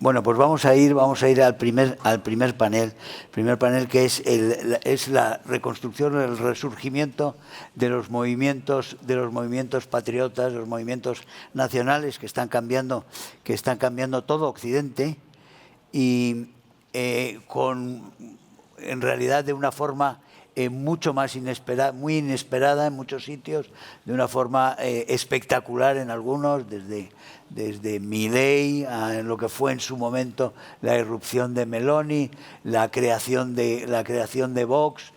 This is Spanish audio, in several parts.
Bueno, pues vamos a ir al primer panel. El primer panel, que es la reconstrucción, el resurgimiento de los movimientos patriotas, de los movimientos nacionales que están cambiando todo Occidente, y en realidad de una forma mucho más inesperada, muy inesperada en muchos sitios, de una forma espectacular en algunos, desde Milei a lo que fue en su momento la irrupción de Meloni, la creación de Vox,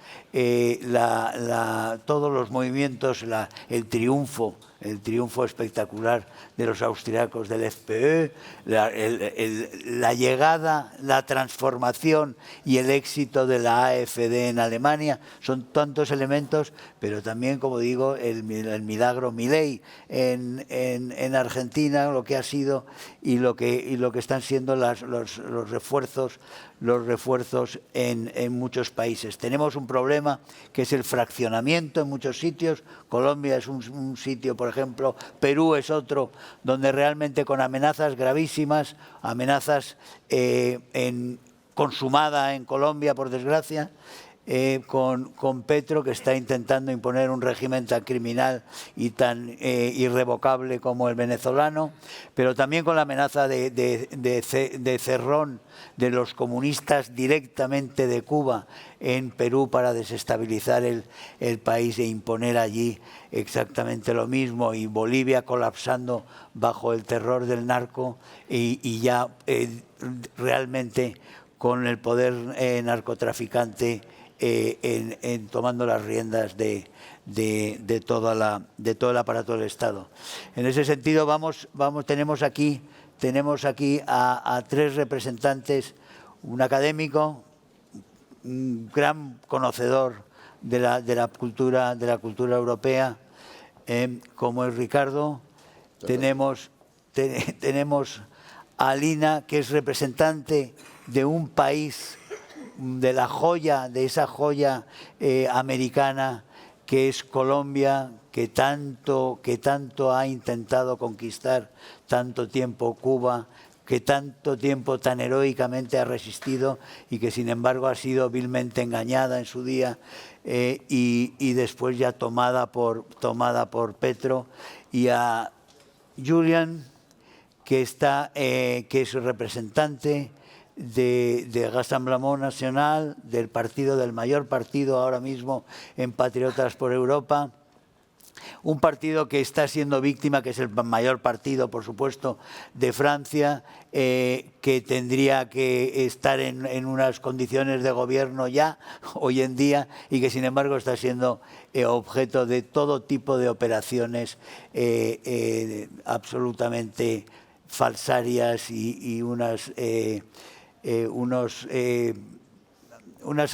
todos los movimientos, el triunfo espectacular de los austriacos del FPÖ, la llegada, la transformación y el éxito de la AfD en Alemania. Son tantos elementos, pero también, como digo, el milagro Milei en Argentina, lo que ha sido y lo que están siendo los refuerzos en muchos países. Tenemos un problema que es el fraccionamiento en muchos sitios. Colombia es un sitio, por ejemplo, Perú es otro, donde realmente con amenazas gravísimas, amenazas consumada en Colombia, por desgracia, con Petro, que está intentando imponer un régimen tan criminal y tan irrevocable como el venezolano, pero también con la amenaza de cerrón de los comunistas directamente de Cuba en Perú para desestabilizar el país e imponer allí exactamente lo mismo, y Bolivia colapsando bajo el terror del narco y ya realmente con el poder narcotraficante tomando las riendas de todo el aparato del Estado. En ese sentido, tenemos aquí a tres representantes: un académico, un gran conocedor de la cultura europea, como es Ricardo. Tenemos a Lina, que es representante de un país, de esa joya americana que es Colombia, que tanto ha intentado conquistar tanto tiempo Cuba, que tanto tiempo tan heroicamente ha resistido y que sin embargo ha sido vilmente engañada en su día y después ya tomada por Petro. Y a Julian, que es representante de Rassemblement National, del mayor partido ahora mismo en Patriotas por Europa, un partido que está siendo víctima, que es el mayor partido, por supuesto, de Francia, que tendría que estar en unas condiciones de gobierno ya, hoy en día, y que sin embargo está siendo objeto de todo tipo de operaciones absolutamente falsarias y unas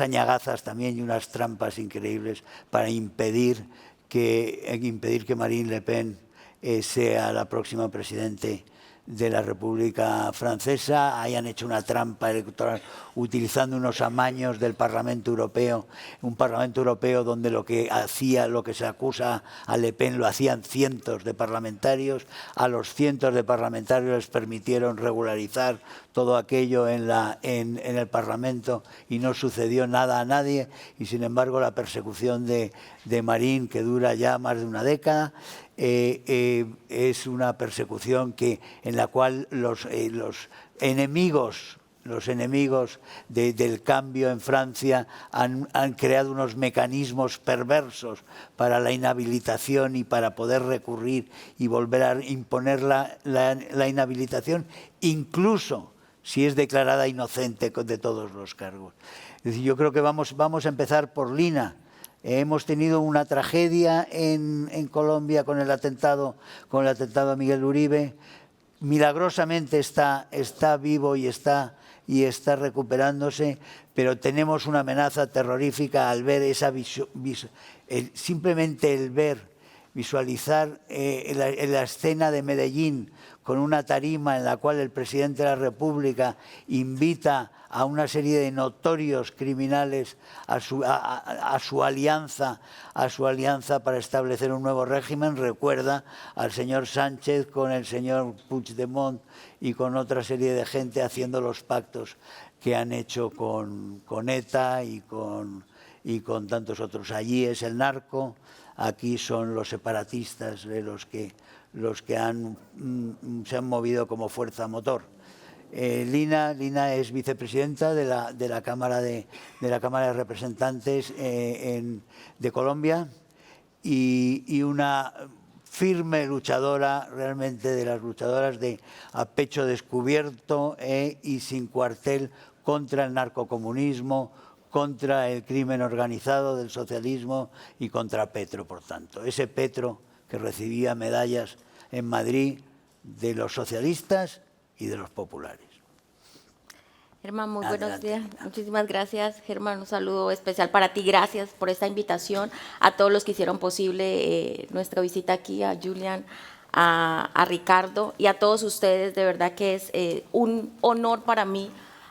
añagazas también y unas trampas increíbles para impedir que Marine Le Pen sea la próxima presidente de la República Francesa. Hayan hecho una trampa electoral utilizando unos amaños del Parlamento Europeo, un Parlamento Europeo donde lo que se acusa a Le Pen lo hacían cientos de parlamentarios. A los cientos de parlamentarios les permitieron regularizar todo aquello en el Parlamento y no sucedió nada a nadie, y sin embargo la persecución de Marine, que dura ya más de una década, es una persecución en la cual los enemigos del cambio en Francia han creado unos mecanismos perversos para la inhabilitación y para poder recurrir y volver a imponer la inhabilitación, incluso si es declarada inocente de todos los cargos. Es decir, yo creo que vamos a empezar por Lina. Hemos tenido una tragedia en Colombia con el atentado a Miguel Uribe. Milagrosamente está vivo y está recuperándose, pero tenemos una amenaza terrorífica al ver simplemente el visualizar la escena de Medellín con una tarima en la cual el presidente de la República invita a una serie de notorios criminales a su alianza para establecer un nuevo régimen. Recuerda al señor Sánchez con el señor Puigdemont y con otra serie de gente haciendo los pactos que han hecho con ETA y con tantos otros. Allí es el narco, aquí son los separatistas los que se han movido como fuerza motor. Lina es vicepresidenta de la Cámara de Representantes de Colombia y una firme luchadora, realmente de las luchadoras de a pecho descubierto y sin cuartel contra el narcocomunismo, contra el crimen organizado del socialismo y contra Petro, por tanto. Ese Petro que recibía medallas en Madrid de los socialistas y de los populares. Germán, muy buenos días. Muchísimas gracias, Germán. Un saludo especial para ti. Gracias por esta invitación. A todos los que hicieron posible nuestra visita aquí, a Julián, a Ricardo y a todos ustedes. De verdad que es un honor para mí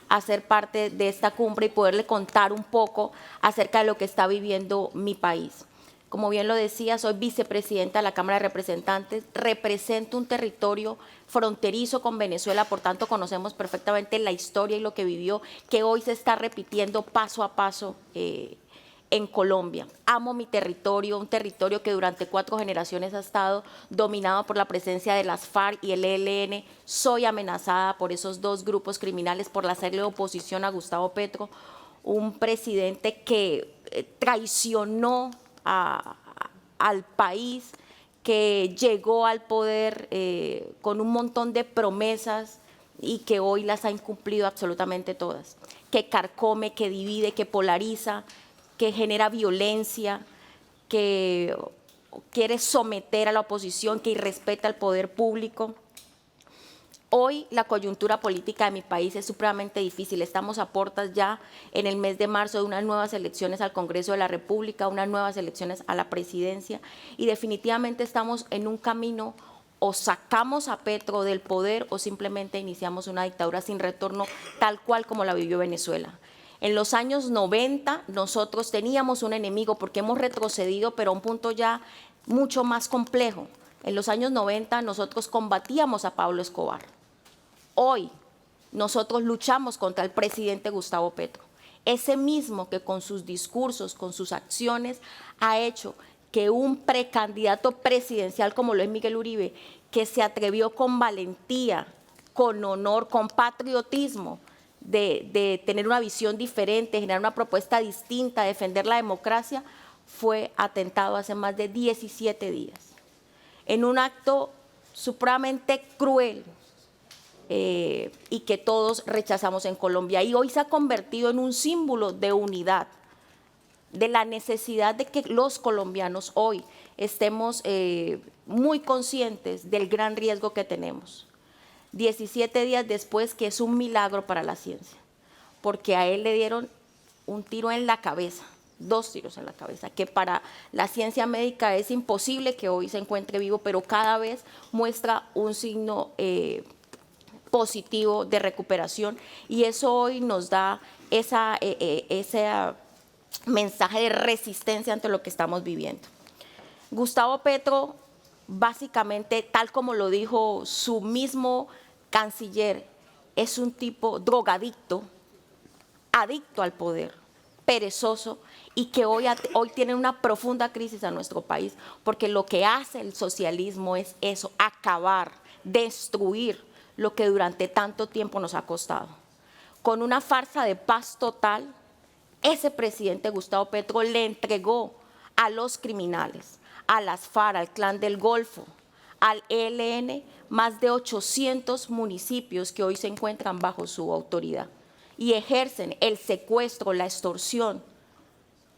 hacer parte de esta cumbre y poderle contar un poco acerca de lo que está viviendo mi país. Como bien lo decía, soy vicepresidenta de la Cámara de Representantes, represento un territorio fronterizo con Venezuela, por tanto conocemos perfectamente la historia y lo que vivió, que hoy se está repitiendo paso a paso en Colombia. Amo mi territorio, un territorio que durante 4 generaciones ha estado dominado por la presencia de las FARC y el ELN. Soy amenazada por esos 2 grupos criminales por hacerle oposición a Gustavo Petro, un presidente que traicionó al país, que llegó al poder con un montón de promesas y que hoy las ha incumplido absolutamente todas, que carcome, que divide, que polariza, que genera violencia, que quiere someter a la oposición, que irrespeta el poder público. Hoy la coyuntura política de mi país es supremamente difícil. Estamos a puertas ya en el mes de marzo de unas nuevas elecciones al Congreso de la República, unas nuevas elecciones a la presidencia y definitivamente estamos en un camino: o sacamos a Petro del poder o simplemente iniciamos una dictadura sin retorno tal cual como la vivió Venezuela. En los años 90 nosotros teníamos un enemigo porque hemos retrocedido, pero a un punto ya mucho más complejo. En los años 90 nosotros combatíamos a Pablo Escobar. Hoy nosotros luchamos contra el presidente Gustavo Petro, ese mismo que con sus discursos, con sus acciones, ha hecho que un precandidato presidencial como lo es Miguel Uribe, que se atrevió con valentía, con honor, con patriotismo, de tener una visión diferente, generar una propuesta distinta, defender la democracia, fue atentado hace más de 17 días. En un acto supremamente cruel, y que todos rechazamos en Colombia. Y hoy se ha convertido en un símbolo de unidad, de la necesidad de que los colombianos hoy estemos muy conscientes del gran riesgo que tenemos. 17 días después, que es un milagro para la ciencia, porque a él le dieron un tiro en la cabeza, 2 tiros en la cabeza, que para la ciencia médica es imposible que hoy se encuentre vivo, pero cada vez muestra un signo positivo de recuperación y eso hoy nos da ese mensaje de resistencia ante lo que estamos viviendo. Gustavo Petro, básicamente, tal como lo dijo su mismo canciller, es un tipo drogadicto, adicto al poder, perezoso y que hoy tiene una profunda crisis en nuestro país, porque lo que hace el socialismo es eso: acabar, destruir lo que durante tanto tiempo nos ha costado. Con una farsa de paz total, ese presidente Gustavo Petro le entregó a los criminales, a las FARC, al Clan del Golfo, al ELN, más de 800 municipios que hoy se encuentran bajo su autoridad y ejercen el secuestro, la extorsión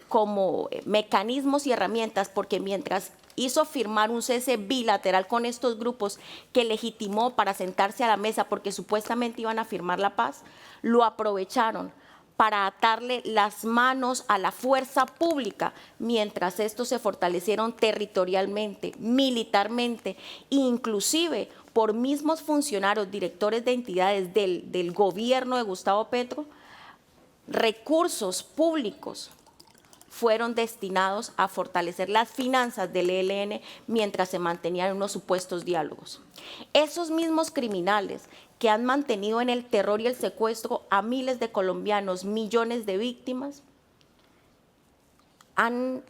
como mecanismos y herramientas, porque mientras hizo firmar un cese bilateral con estos grupos que legitimó para sentarse a la mesa porque supuestamente iban a firmar la paz, lo aprovecharon para atarle las manos a la fuerza pública, mientras estos se fortalecieron territorialmente, militarmente, inclusive por mismos funcionarios, directores de entidades del gobierno de Gustavo Petro, recursos públicos fueron destinados a fortalecer las finanzas del ELN mientras se mantenían unos supuestos diálogos. Esos mismos criminales que han mantenido en el terror y el secuestro a miles de colombianos, millones de víctimas, han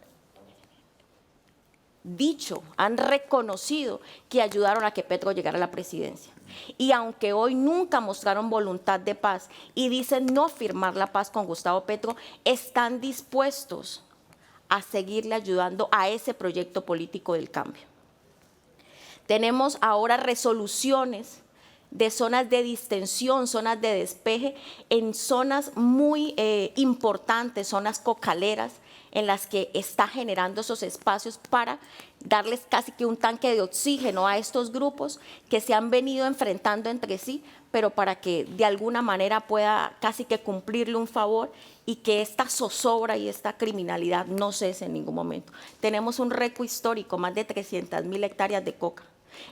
dicho, han reconocido que ayudaron a que Petro llegara a la presidencia. Y aunque hoy nunca mostraron voluntad de paz y dicen no firmar la paz con Gustavo Petro, están dispuestos a seguirle ayudando a ese proyecto político del cambio. Tenemos ahora resoluciones de zonas de distensión, zonas de despeje, en zonas muy importantes, zonas cocaleras, en las que está generando esos espacios para darles casi que un tanque de oxígeno a estos grupos que se han venido enfrentando entre sí, pero para que de alguna manera pueda casi que cumplirle un favor y que esta zozobra y esta criminalidad no cese en ningún momento. Tenemos un récord histórico, más de 300.000 hectáreas de coca.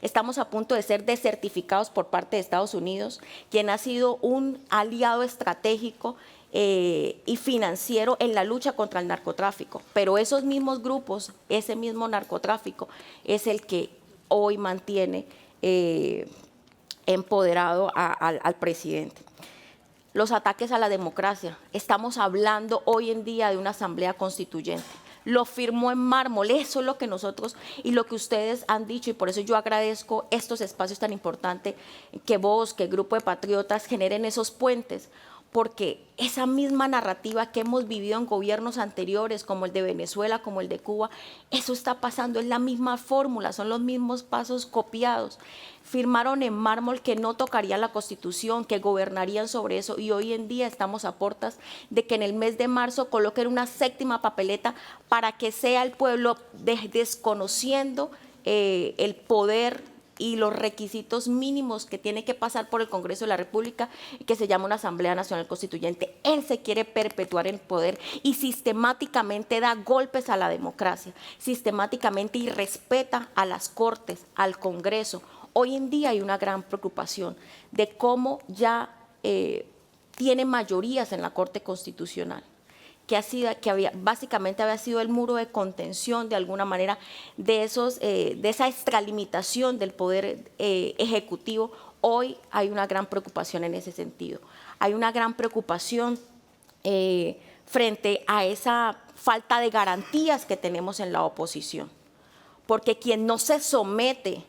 Estamos a punto de ser desertificados por parte de Estados Unidos, quien ha sido un aliado estratégico y financiero en la lucha contra el narcotráfico. Pero esos mismos grupos, ese mismo narcotráfico, es el que hoy mantiene empoderado al presidente. Los ataques a la democracia. Estamos hablando hoy en día de una asamblea constituyente. Lo firmó en mármol, eso es lo que nosotros y lo que ustedes han dicho, y por eso yo agradezco estos espacios tan importantes que vos, que el Grupo de Patriotas generen esos puentes, porque esa misma narrativa que hemos vivido en gobiernos anteriores, como el de Venezuela, como el de Cuba, eso está pasando, es la misma fórmula, son los mismos pasos copiados. Firmaron en mármol que no tocarían la Constitución, que gobernarían sobre eso, y hoy en día estamos a puertas de que en el mes de marzo coloquen una 7ª papeleta para que sea el pueblo desconociendo el poder y los requisitos mínimos que tiene que pasar por el Congreso de la República, que se llama una Asamblea Nacional Constituyente. Él se quiere perpetuar en el poder y sistemáticamente da golpes a la democracia, sistemáticamente irrespeta a las Cortes, al Congreso. Hoy en día hay una gran preocupación de cómo ya tiene mayorías en la Corte Constitucional, básicamente había sido el muro de contención de alguna manera de esa extralimitación del poder ejecutivo. Hoy hay una gran preocupación en ese sentido. Hay una gran preocupación frente a esa falta de garantías que tenemos en la oposición, porque quien no se somete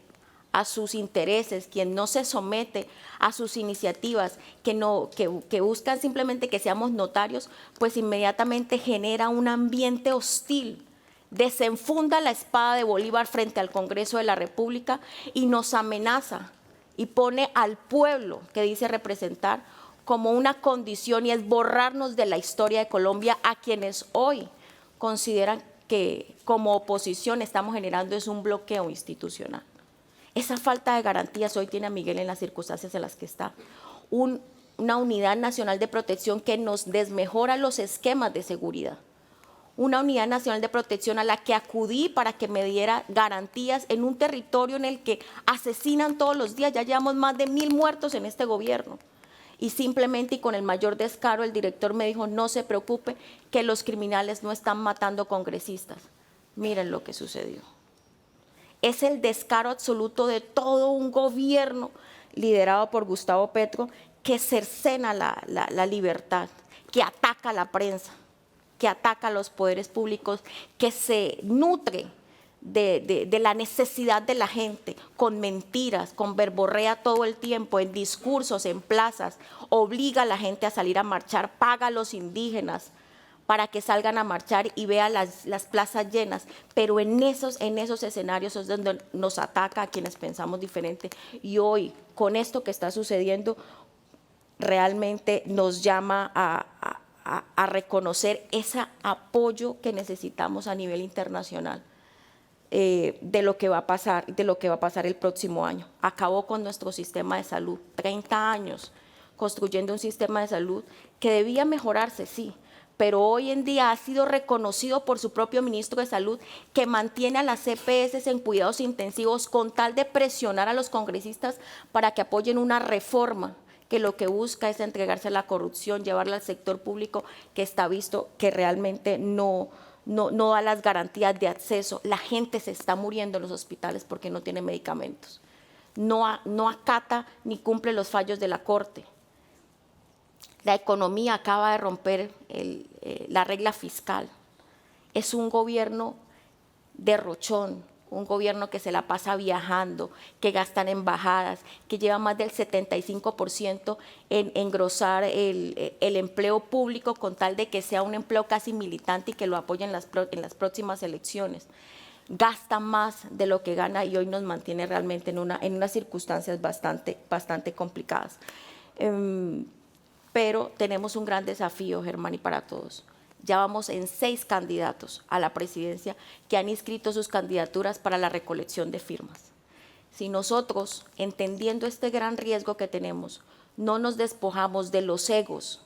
a sus intereses, quien no se somete a sus iniciativas, que buscan simplemente que seamos notarios, pues inmediatamente genera un ambiente hostil, desenfunda la espada de Bolívar frente al Congreso de la República y nos amenaza y pone al pueblo que dice representar como una condición, y es borrarnos de la historia de Colombia a quienes hoy consideran que como oposición estamos generando es un bloqueo institucional. Esa falta de garantías hoy tiene a Miguel en las circunstancias en las que está. Una unidad nacional de protección que nos desmejora los esquemas de seguridad. Una unidad nacional de protección a la que acudí para que me diera garantías en un territorio en el que asesinan todos los días. Ya llevamos más de 1000 muertos en este gobierno. Y simplemente y con el mayor descaro el director me dijo, no se preocupe, que los criminales no están matando congresistas. Miren lo que sucedió. Es el descaro absoluto de todo un gobierno liderado por Gustavo Petro que cercena la libertad, que ataca a la prensa, que ataca a los poderes públicos, que se nutre de la necesidad de la gente, con mentiras, con verborrea todo el tiempo, en discursos, en plazas, obliga a la gente a salir a marchar, paga a los indígenas para que salgan a marchar y vean las plazas llenas, pero en esos escenarios es donde nos ataca a quienes pensamos diferente. Y hoy, con esto que está sucediendo, realmente nos llama a reconocer ese apoyo que necesitamos a nivel internacional de lo que va a pasar el próximo año. Acabó con nuestro sistema de salud, 30 años construyendo un sistema de salud que debía mejorarse, sí, pero hoy en día ha sido reconocido por su propio ministro de Salud, que mantiene a las EPS en cuidados intensivos con tal de presionar a los congresistas para que apoyen una reforma que lo que busca es entregarse a la corrupción, llevarla al sector público, que está visto que realmente no da las garantías de acceso. La gente se está muriendo en los hospitales porque no tiene medicamentos. No acata ni cumple los fallos de la Corte. La economía acaba de romper la regla fiscal. Es un gobierno derrochón, un gobierno que se la pasa viajando, que gasta en embajadas, que lleva más del 75% en engrosar el empleo público con tal de que sea un empleo casi militante y que lo apoyen en las próximas elecciones. Gasta más de lo que gana y hoy nos mantiene realmente en unas circunstancias bastante complicadas. Pero tenemos un gran desafío, Germán, y para todos. Ya vamos en 6 candidatos a la presidencia que han inscrito sus candidaturas para la recolección de firmas. Si nosotros, entendiendo este gran riesgo que tenemos, no nos despojamos de los egos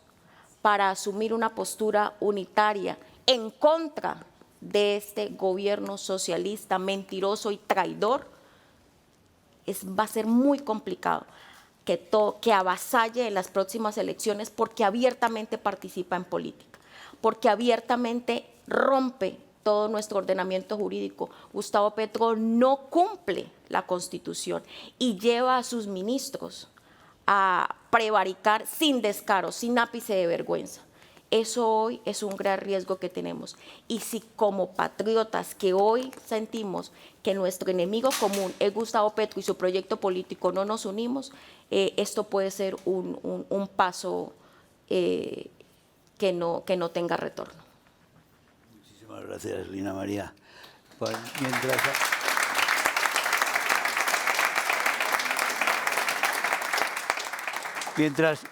para asumir una postura unitaria en contra de este gobierno socialista, mentiroso y traidor, va a ser muy complicado que avasalle en las próximas elecciones, porque abiertamente participa en política, porque abiertamente rompe todo nuestro ordenamiento jurídico. Gustavo Petro no cumple la Constitución y lleva a sus ministros a prevaricar sin descaro, sin ápice de vergüenza. Eso hoy es un gran riesgo que tenemos. Y si como patriotas que hoy sentimos que nuestro enemigo común es Gustavo Petro y su proyecto político, no nos unimos, esto puede ser un paso que no tenga retorno. Muchísimas gracias, Lina María.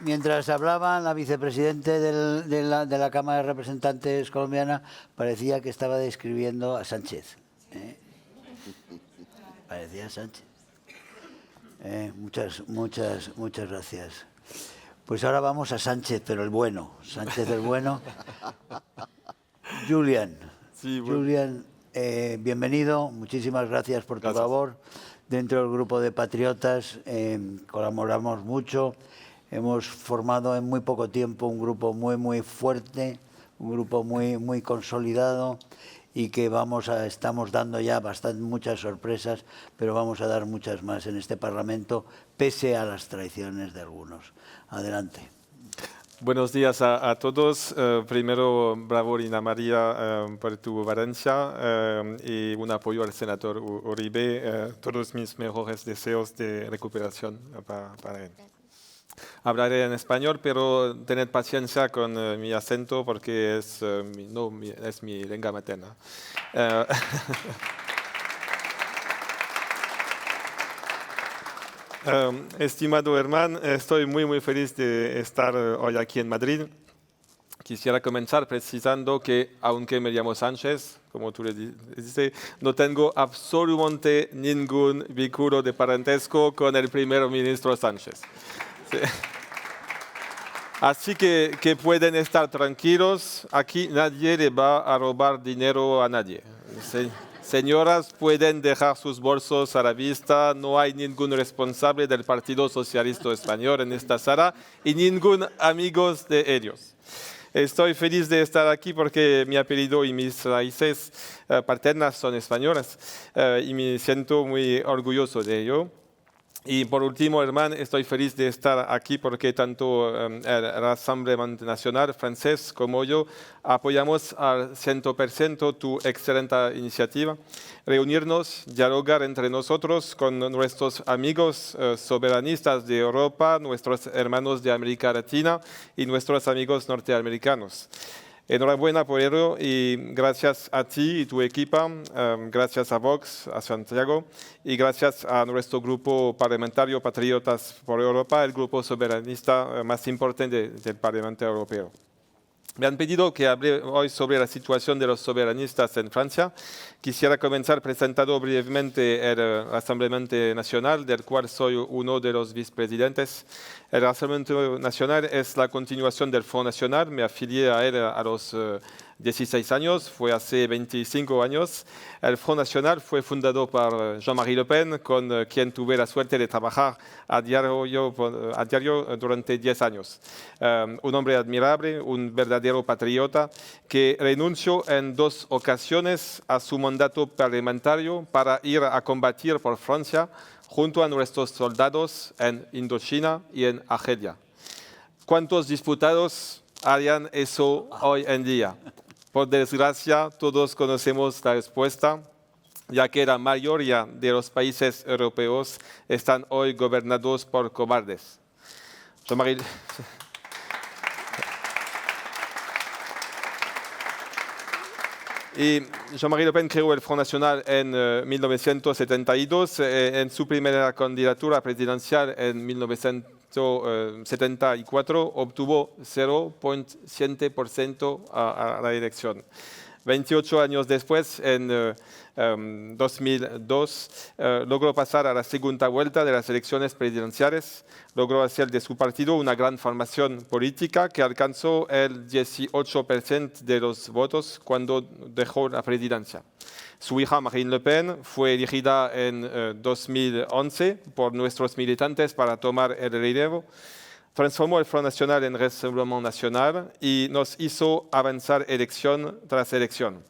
Mientras hablaba la vicepresidente de la Cámara de Representantes colombiana, parecía que estaba describiendo a Sánchez. Parecía a Sánchez. Muchas gracias. Pues ahora vamos a Sánchez, pero el bueno. Sánchez el bueno. Julián. Sí, bueno. Julián, bienvenido. Muchísimas gracias por tu labor. Dentro del grupo de patriotas colaboramos mucho. Hemos formado en muy poco tiempo un grupo muy fuerte, un grupo muy consolidado, y que estamos dando ya muchas sorpresas, pero vamos a dar muchas más en este Parlamento, pese a las traiciones de algunos. Adelante. Buenos días a todos. Primero, bravo, Lina María, por tu Valencia y un apoyo al senador Uribe. Todos mis mejores deseos de recuperación para él. Hablaré en español, pero tened paciencia con mi acento porque es mi lengua materna. Estimado Herman, estoy muy feliz de estar hoy aquí en Madrid. Quisiera comenzar precisando que, aunque me llamo Sánchez, como tú le dices, no tengo absolutamente ningún vínculo de parentesco con el primer ministro Sánchez. Sí. Así que pueden estar tranquilos, aquí nadie le va a robar dinero a nadie. Sí. Señoras, pueden dejar sus bolsos a la vista, no hay ningún responsable del Partido Socialista Español en esta sala y ningún amigo de ellos. Estoy feliz de estar aquí porque mi apellido y mis raíces paternas son españolas y me siento muy orgulloso de ello. Y por último, Herman, estoy feliz de estar aquí porque tanto el Rassemblement Nacional francés como yo apoyamos al 100% tu excelente iniciativa. Reunirnos, dialogar entre nosotros con nuestros amigos soberanistas de Europa, nuestros hermanos de América Latina y nuestros amigos norteamericanos. Enhorabuena por ello y gracias a ti y tu equipo, gracias a Vox, a Santiago y gracias a nuestro grupo parlamentario Patriotas por Europa, el grupo soberanista más importante del Parlamento Europeo. Me han pedido que hable hoy sobre la situación de los soberanistas en Francia. Quisiera comenzar presentando brevemente el Rassemblement Nacional, del cual soy uno de los vicepresidentes. El Rassemblement Nacional es la continuación del Front National. Me afilié a él a los 16 años, fue hace 25 años. El Front National fue fundado por Jean-Marie Le Pen, con quien tuve la suerte de trabajar a diario durante 10 años. Un hombre admirable, un verdadero patriota, que renunció en 2 ocasiones a su mandato parlamentario para ir a combatir por Francia junto a nuestros soldados en Indochina y en Argelia. ¿Cuántos diputados harían eso hoy en día? Por desgracia, todos conocemos la respuesta, ya que la mayoría de los países europeos están hoy gobernados por cobardes. Jean-Marie Le Pen creó el Front National en 1972. En su primera candidatura presidencial en 1974 obtuvo 0,7% a la elección. 28 años después, en 2002, logró pasar a la segunda vuelta de las elecciones presidenciales. Logró hacer de su partido una gran formación política que alcanzó el 18% de los votos cuando dejó la presidencia. Su hija Marine Le Pen fue elegida en 2011 por nuestros militantes para tomar el relevo. Transformó el Front National en Rassemblement National y nos hizo avanzar elección tras elección.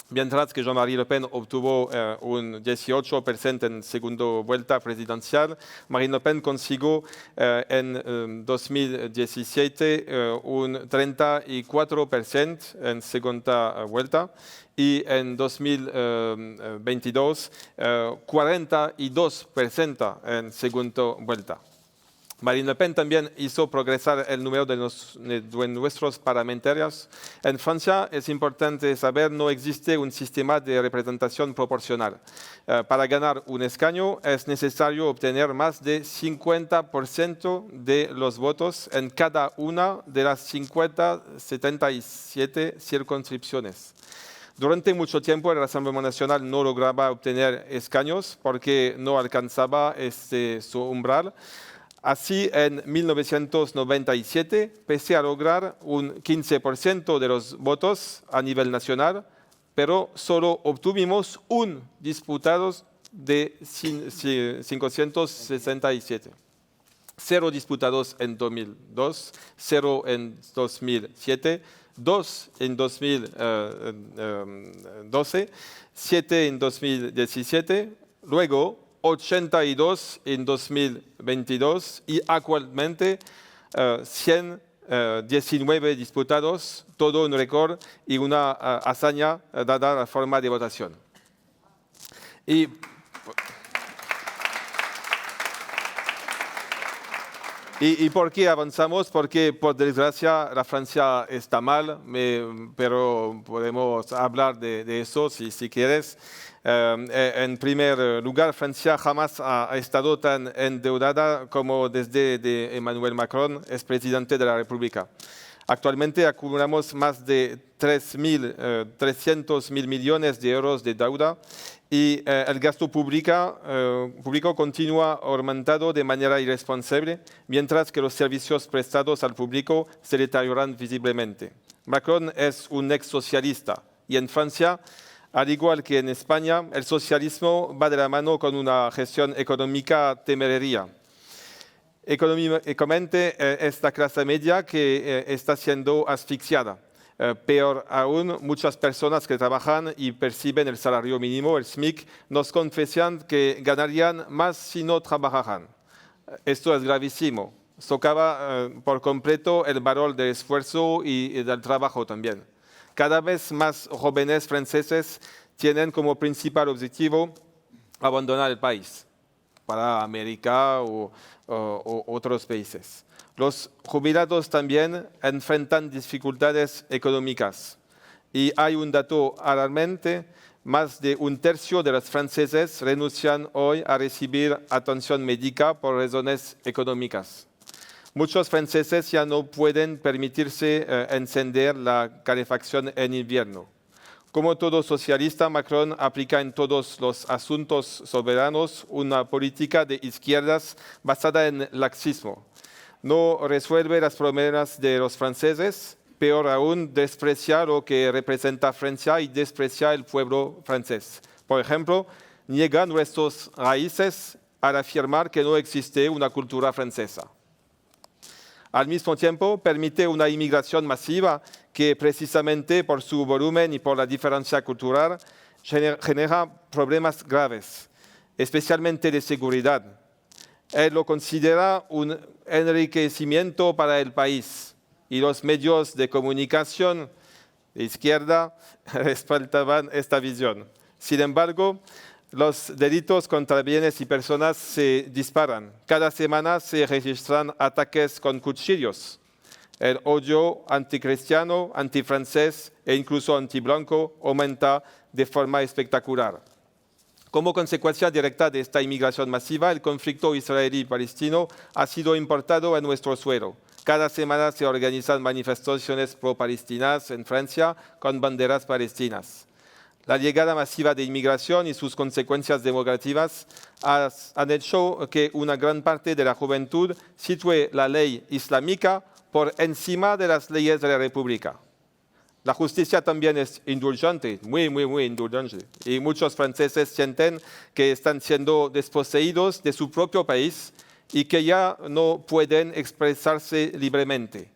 Mientras que Jean-Marie Le Pen obtuvo un 18% en segunda vuelta presidencial, Marine Le Pen consiguió en 2017 un 34% en segunda vuelta y en 2022 42% en segunda vuelta. Marine Le Pen también hizo progresar el número de nuestros parlamentarios. En Francia, es importante saber, no existe un sistema de representación proporcional. Para ganar un escaño es necesario obtener más de 50% de los votos en cada una de las 77 circunscripciones. Durante mucho tiempo el Rassemblement National no lograba obtener escaños porque no alcanzaba su umbral. Así, en 1997, pese a lograr un 15% de los votos a nivel nacional, pero solo obtuvimos un diputado de 567. 0 diputados en 2002, 0 en 2007, 2 en 2012, 7 en 2017, luego 82 en 2022 y actualmente 119 diputados, todo un récord y una hazaña dada la forma de votación. ¿Y por qué avanzamos? Porque, por desgracia, la Francia está mal, pero podemos hablar de eso si quieres. En primer lugar, Francia jamás ha estado tan endeudada como desde Emmanuel Macron es presidente de la República. Actualmente acumulamos más de 300.000 millones de euros de deuda y el gasto público continúa aumentando de manera irresponsable, mientras que los servicios prestados al público se deterioran visiblemente. Macron es un ex socialista y en Francia, al igual que en España, el socialismo va de la mano con una gestión económica temeraria. Económicamente, esta clase media que está siendo asfixiada. Peor aún, muchas personas que trabajan y perciben el salario mínimo, el SMIC, nos confiesan que ganarían más si no trabajaran. Esto es gravísimo. Socava por completo el valor del esfuerzo y del trabajo también. Cada vez más jóvenes franceses tienen como principal objetivo abandonar el país para América o otros países. Los jubilados también enfrentan dificultades económicas. Y hay un dato alarmante, más de un tercio de los franceses renuncian hoy a recibir atención médica por razones económicas. Muchos franceses ya no pueden permitirse encender la calefacción en invierno. Como todo socialista, Macron aplica en todos los asuntos soberanos una política de izquierdas basada en laxismo. No resuelve los problemas de los franceses, peor aún, desprecia lo que representa Francia y desprecia el pueblo francés. Por ejemplo, niega nuestras raíces al afirmar que no existe una cultura francesa. Al mismo tiempo, permite una inmigración masiva que precisamente por su volumen y por la diferencia cultural genera problemas graves, especialmente de seguridad. Él lo considera un enriquecimiento para el país y los medios de comunicación de izquierda respaldaban esta visión. Sin embargo, los delitos contra bienes y personas se disparan. Cada semana se registran ataques con cuchillos. El odio anticristiano, antifrancés e incluso antiblanco aumenta de forma espectacular. Como consecuencia directa de esta inmigración masiva, el conflicto israelí-palestino ha sido importado a nuestro suelo. Cada semana se organizan manifestaciones pro-palestinas en Francia con banderas palestinas. La llegada masiva de inmigración y sus consecuencias demográficas han hecho que una gran parte de la juventud sitúe la ley islámica por encima de las leyes de la República. La justicia también es indulgente, muy indulgente. Y muchos franceses sienten que están siendo desposeídos de su propio país y que ya no pueden expresarse libremente.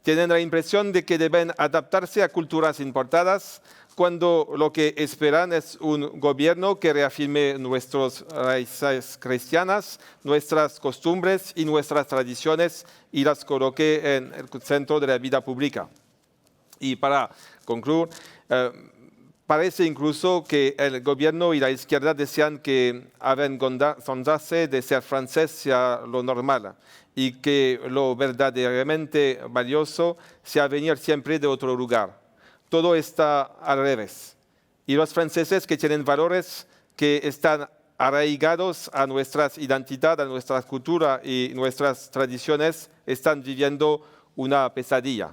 Tienen la impresión de que deben adaptarse a culturas importadas, cuando lo que esperan es un gobierno que reafirme nuestras raíces cristianas, nuestras costumbres y nuestras tradiciones y las coloque en el centro de la vida pública. Y para concluir, parece incluso que el gobierno y la izquierda desean que avergonzarse de ser francés sea lo normal y que lo verdaderamente valioso sea venir siempre de otro lugar. Todo está al revés. Y los franceses que tienen valores que están arraigados a nuestra identidad, a nuestra cultura y nuestras tradiciones, están viviendo una pesadilla.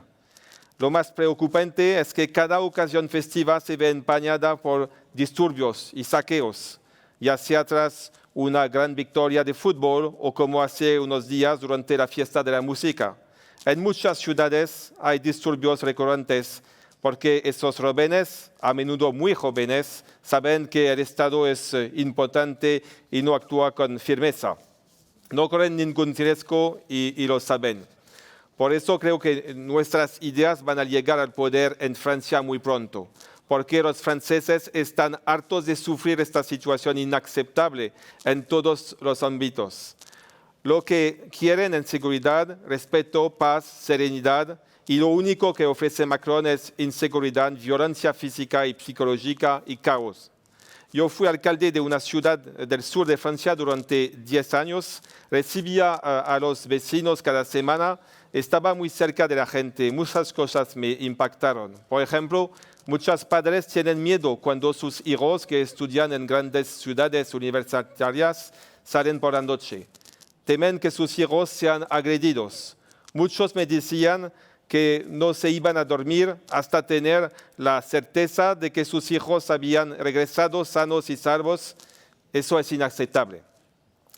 Lo más preocupante es que cada ocasión festiva se ve empañada por disturbios y saqueos, ya sea tras una gran victoria de fútbol o como hace unos días durante la fiesta de la música. En muchas ciudades hay disturbios recurrentes porque esos jóvenes, a menudo muy jóvenes, saben que el Estado es importante y no actúa con firmeza. No corren ningún riesgo y lo saben. Por eso creo que nuestras ideas van a llegar al poder en Francia muy pronto, porque los franceses están hartos de sufrir esta situación inaceptable en todos los ámbitos. Lo que quieren es seguridad, respeto, paz, serenidad, y lo único que ofrece Macron es inseguridad, violencia física y psicológica y caos. Yo fui alcalde de una ciudad del sur de Francia durante 10 años, recibía a los vecinos cada semana, estaba muy cerca de la gente, muchas cosas me impactaron. Por ejemplo, muchos padres tienen miedo cuando sus hijos que estudian en grandes ciudades universitarias salen por la noche. Temen que sus hijos sean agredidos. Muchos me decían que no se iban a dormir hasta tener la certeza de que sus hijos habían regresado sanos y salvos. Eso es inaceptable.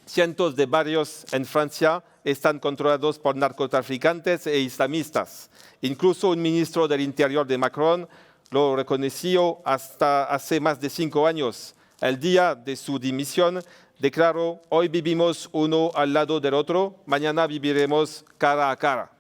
Cientos de barrios en Francia están controlados por narcotraficantes e islamistas. Incluso un ministro del Interior de Macron lo reconoció hasta hace más de 5 años. El día de su dimisión declaró: hoy vivimos uno al lado del otro, mañana viviremos cara a cara.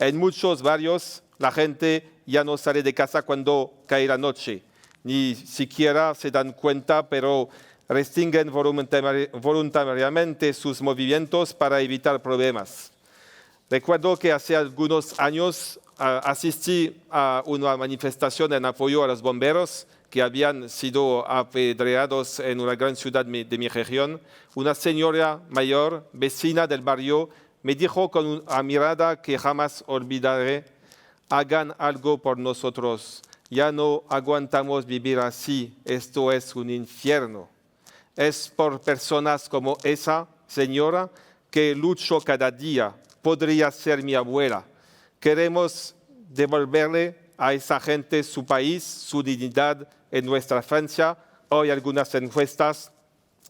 En muchos barrios la gente ya no sale de casa cuando cae la noche. Ni siquiera se dan cuenta, pero restringen voluntariamente sus movimientos para evitar problemas. Recuerdo que hace algunos años asistí a una manifestación en apoyo a los bomberos que habían sido apedreados en una gran ciudad de mi región. Una señora mayor, vecina del barrio, me dijo con una mirada que jamás olvidaré: hagan algo por nosotros, ya no aguantamos vivir así, esto es un infierno. Es por personas como esa señora que lucho cada día podría ser mi abuela. Queremos devolverle a esa gente su país, su dignidad en nuestra Francia. Hoy algunas encuestas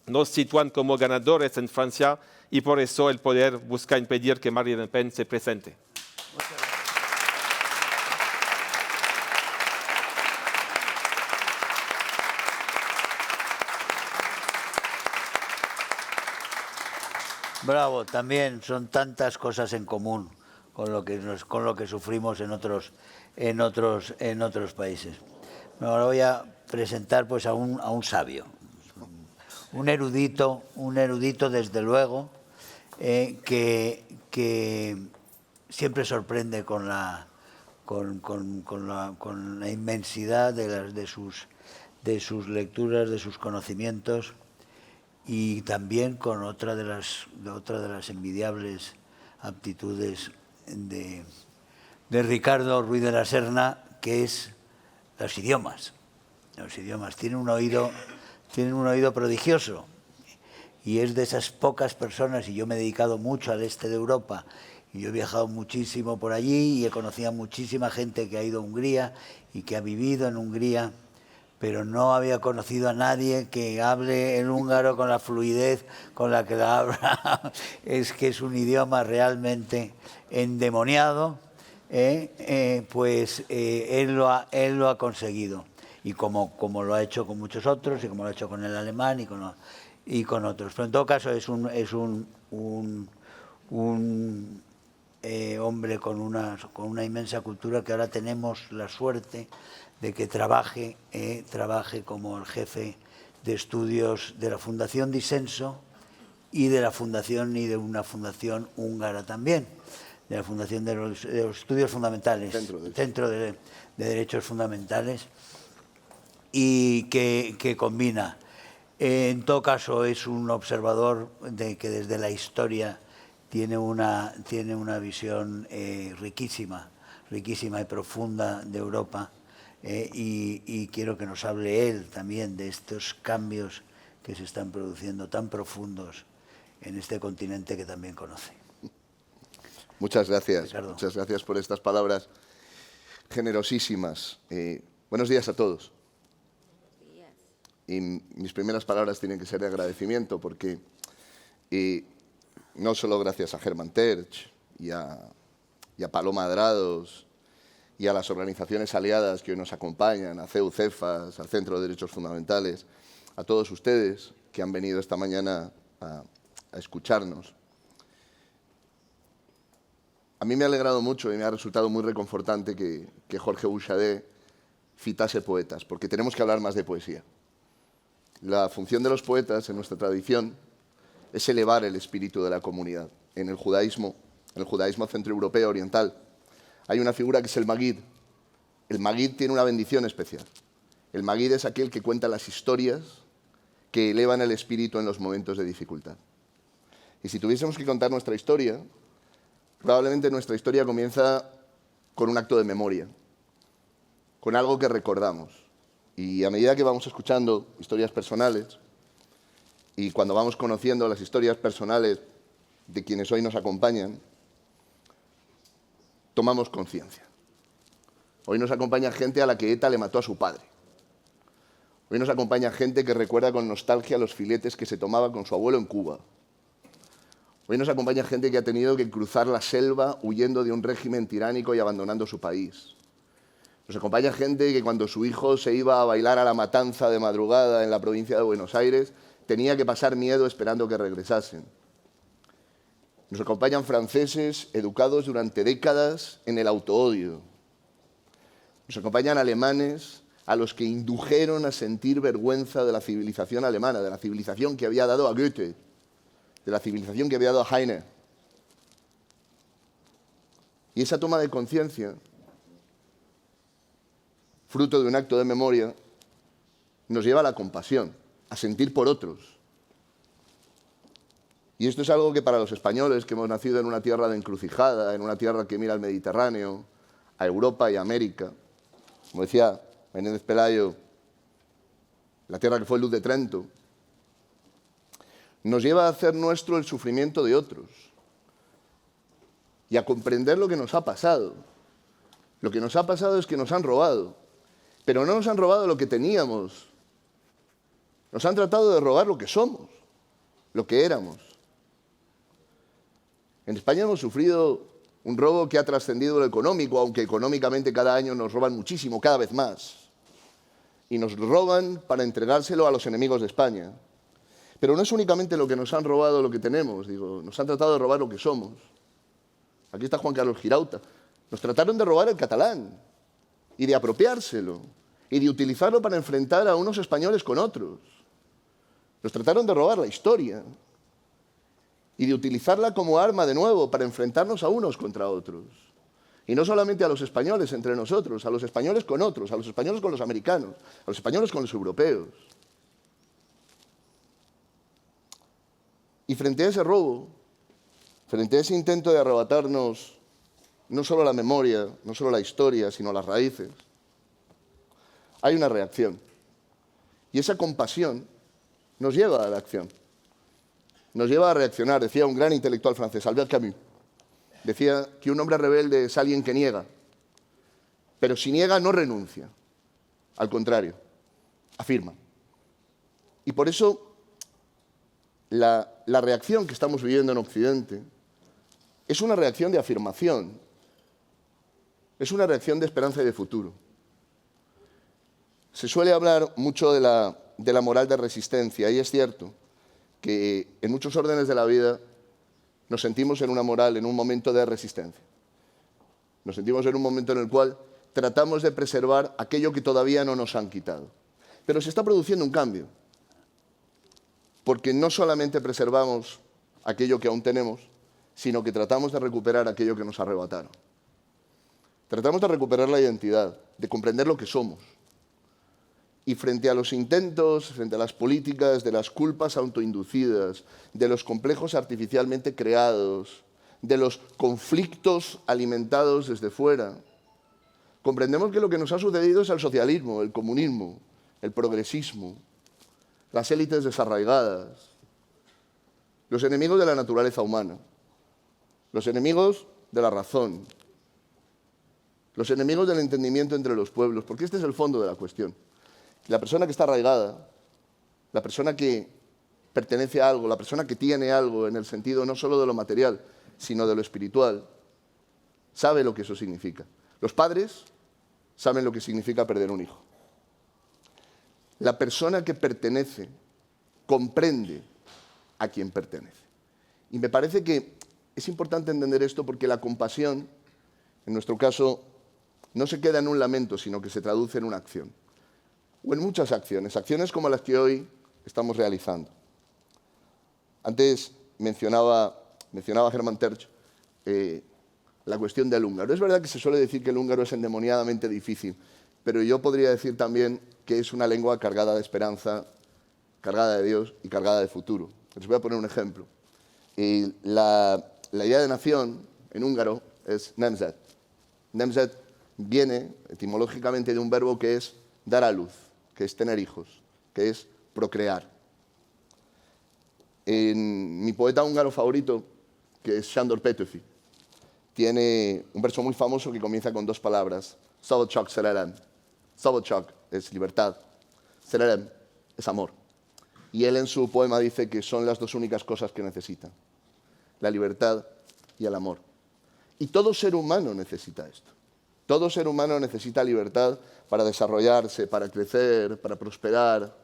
nos sitúan como ganadores en Francia y por eso el poder busca impedir que Marine Le Pen se presente. Bravo, también son tantas cosas en común con lo que sufrimos en otros países. Ahora voy a presentar pues a un sabio, un erudito desde luego, que siempre sorprende con la inmensidad de sus lecturas, de sus conocimientos, y también con otra de las envidiables aptitudes de Ricardo Ruiz de la Serna, que es los idiomas. Los idiomas tienen un oído prodigioso, y es de esas pocas personas, y yo me he dedicado mucho al este de Europa, y yo he viajado muchísimo por allí y he conocido a muchísima gente que ha ido a Hungría y que ha vivido en Hungría, pero no había conocido a nadie que hable el húngaro con la fluidez con la que la habla. Es que es un idioma realmente endemoniado, pues él lo ha conseguido. Y como lo ha hecho con muchos otros, y como lo ha hecho con el alemán y con otros. Pero en todo caso es un hombre con una inmensa cultura, que ahora tenemos la suerte de que trabaje como el jefe de estudios de la Fundación Disenso y de una fundación húngara también, de la Fundación de los Estudios Fundamentales, Centro de Derechos Fundamentales, y que combina. En todo caso es un observador que desde la historia tiene una visión riquísima y profunda de Europa. Y quiero que nos hable él también de estos cambios que se están produciendo tan profundos en este continente que también conoce. Muchas gracias. Ricardo. Muchas gracias por estas palabras generosísimas. Buenos días a todos. Y mis primeras palabras tienen que ser de agradecimiento, porque no solo gracias a Germán Tertsch y a Paloma Adrados y a las organizaciones aliadas que hoy nos acompañan, a CEU, CEFAS, al Centro de Derechos Fundamentales, a todos ustedes que han venido esta mañana a escucharnos. A mí me ha alegrado mucho y me ha resultado muy reconfortante que Jorge Buxadé citase poetas, porque tenemos que hablar más de poesía. La función de los poetas en nuestra tradición es elevar el espíritu de la comunidad. En el judaísmo centroeuropeo oriental, hay una figura que es el Maguid. El Maguid tiene una bendición especial. El Maguid es aquel que cuenta las historias que elevan el espíritu en los momentos de dificultad. Y si tuviésemos que contar nuestra historia, probablemente nuestra historia comienza con un acto de memoria, con algo que recordamos. Y a medida que vamos escuchando historias personales, y cuando vamos conociendo las historias personales de quienes hoy nos acompañan, tomamos conciencia. Hoy nos acompaña gente a la que ETA le mató a su padre. Hoy nos acompaña gente que recuerda con nostalgia los filetes que se tomaba con su abuelo en Cuba. Hoy nos acompaña gente que ha tenido que cruzar la selva huyendo de un régimen tiránico y abandonando su país. Nos acompaña gente que cuando su hijo se iba a bailar a la matanza de madrugada en la provincia de Buenos Aires, tenía que pasar miedo esperando que regresasen. Nos acompañan franceses educados durante décadas en el autoodio. Nos acompañan alemanes a los que indujeron a sentir vergüenza de la civilización alemana, de la civilización que había dado a Goethe, de la civilización que había dado a Heine. Y esa toma de conciencia, fruto de un acto de memoria, nos lleva a la compasión, a sentir por otros. Y esto es algo que para los españoles, que hemos nacido en una tierra de encrucijada, en una tierra que mira al Mediterráneo, a Europa y a América, como decía Menéndez Pelayo, la tierra que fue luz de Trento, nos lleva a hacer nuestro el sufrimiento de otros. y a comprender lo que nos ha pasado. Lo que nos ha pasado es que nos han robado, pero no nos han robado lo que teníamos. Nos han tratado de robar lo que somos, lo que éramos. En España hemos sufrido un robo que ha trascendido lo económico, aunque económicamente cada año nos roban muchísimo, cada vez más. Y nos roban para entregárselo a los enemigos de España. Pero no es únicamente lo que nos han robado lo que tenemos, digo, nos han tratado de robar lo que somos. Aquí está Juan Carlos Girauta. Nos trataron de robar el catalán y de apropiárselo y de utilizarlo para enfrentar a unos españoles con otros. Nos trataron de robar la historia y de utilizarla como arma de nuevo para enfrentarnos a unos contra otros. Y no solamente a los españoles entre nosotros, a los españoles con otros, a los españoles con los americanos, a los españoles con los europeos. Y frente a ese robo, frente a ese intento de arrebatarnos no solo la memoria, no solo la historia, sino las raíces, hay una reacción. Y esa compasión nos lleva a la acción. Nos lleva a reaccionar. Decía un gran intelectual francés, Albert Camus, decía que un hombre rebelde es alguien que niega, pero si niega no renuncia. Al contrario, afirma. Y por eso la reacción que estamos viviendo en Occidente es una reacción de afirmación, es una reacción de esperanza y de futuro. Se suele hablar mucho de la moral de resistencia, y es cierto que en muchos órdenes de la vida nos sentimos en una moral, en un momento de resistencia. Nos sentimos en un momento en el cual tratamos de preservar aquello que todavía no nos han quitado. Pero se está produciendo un cambio, porque no solamente preservamos aquello que aún tenemos, sino que tratamos de recuperar aquello que nos arrebataron. Tratamos de recuperar la identidad, de comprender lo que somos. Y frente a los intentos, frente a las políticas de las culpas autoinducidas, de los complejos artificialmente creados, de los conflictos alimentados desde fuera, comprendemos que lo que nos ha sucedido es el socialismo, el comunismo, el progresismo, las élites desarraigadas, los enemigos de la naturaleza humana, los enemigos de la razón, los enemigos del entendimiento entre los pueblos, porque este es el fondo de la cuestión. La persona que está arraigada, la persona que pertenece a algo, la persona que tiene algo en el sentido no solo de lo material, sino de lo espiritual, sabe lo que eso significa. Los padres saben lo que significa perder un hijo. La persona que pertenece comprende a quien pertenece. Y me parece que es importante entender esto porque la compasión, en nuestro caso, no se queda en un lamento, sino que se traduce en una acción. O en muchas acciones, acciones como las que hoy estamos realizando. Antes mencionaba Hermann Tertsch la cuestión del húngaro. Es verdad que se suele decir que el húngaro es endemoniadamente difícil, pero yo podría decir también que es una lengua cargada de esperanza, cargada de Dios y cargada de futuro. Les voy a poner un ejemplo. La idea de nación en húngaro es nemzet. Nemzet viene etimológicamente de un verbo que es dar a luz, que es tener hijos, que es procrear. Mi poeta húngaro favorito, que es Sándor Petőfi, tiene un verso muy famoso que comienza con dos palabras, szabadság szerelem. Szabadság es libertad, szerelem es amor. Y él en su poema dice que son las dos únicas cosas que necesita, la libertad y el amor. Y todo ser humano necesita esto. Todo ser humano necesita libertad para desarrollarse, para crecer, para prosperar,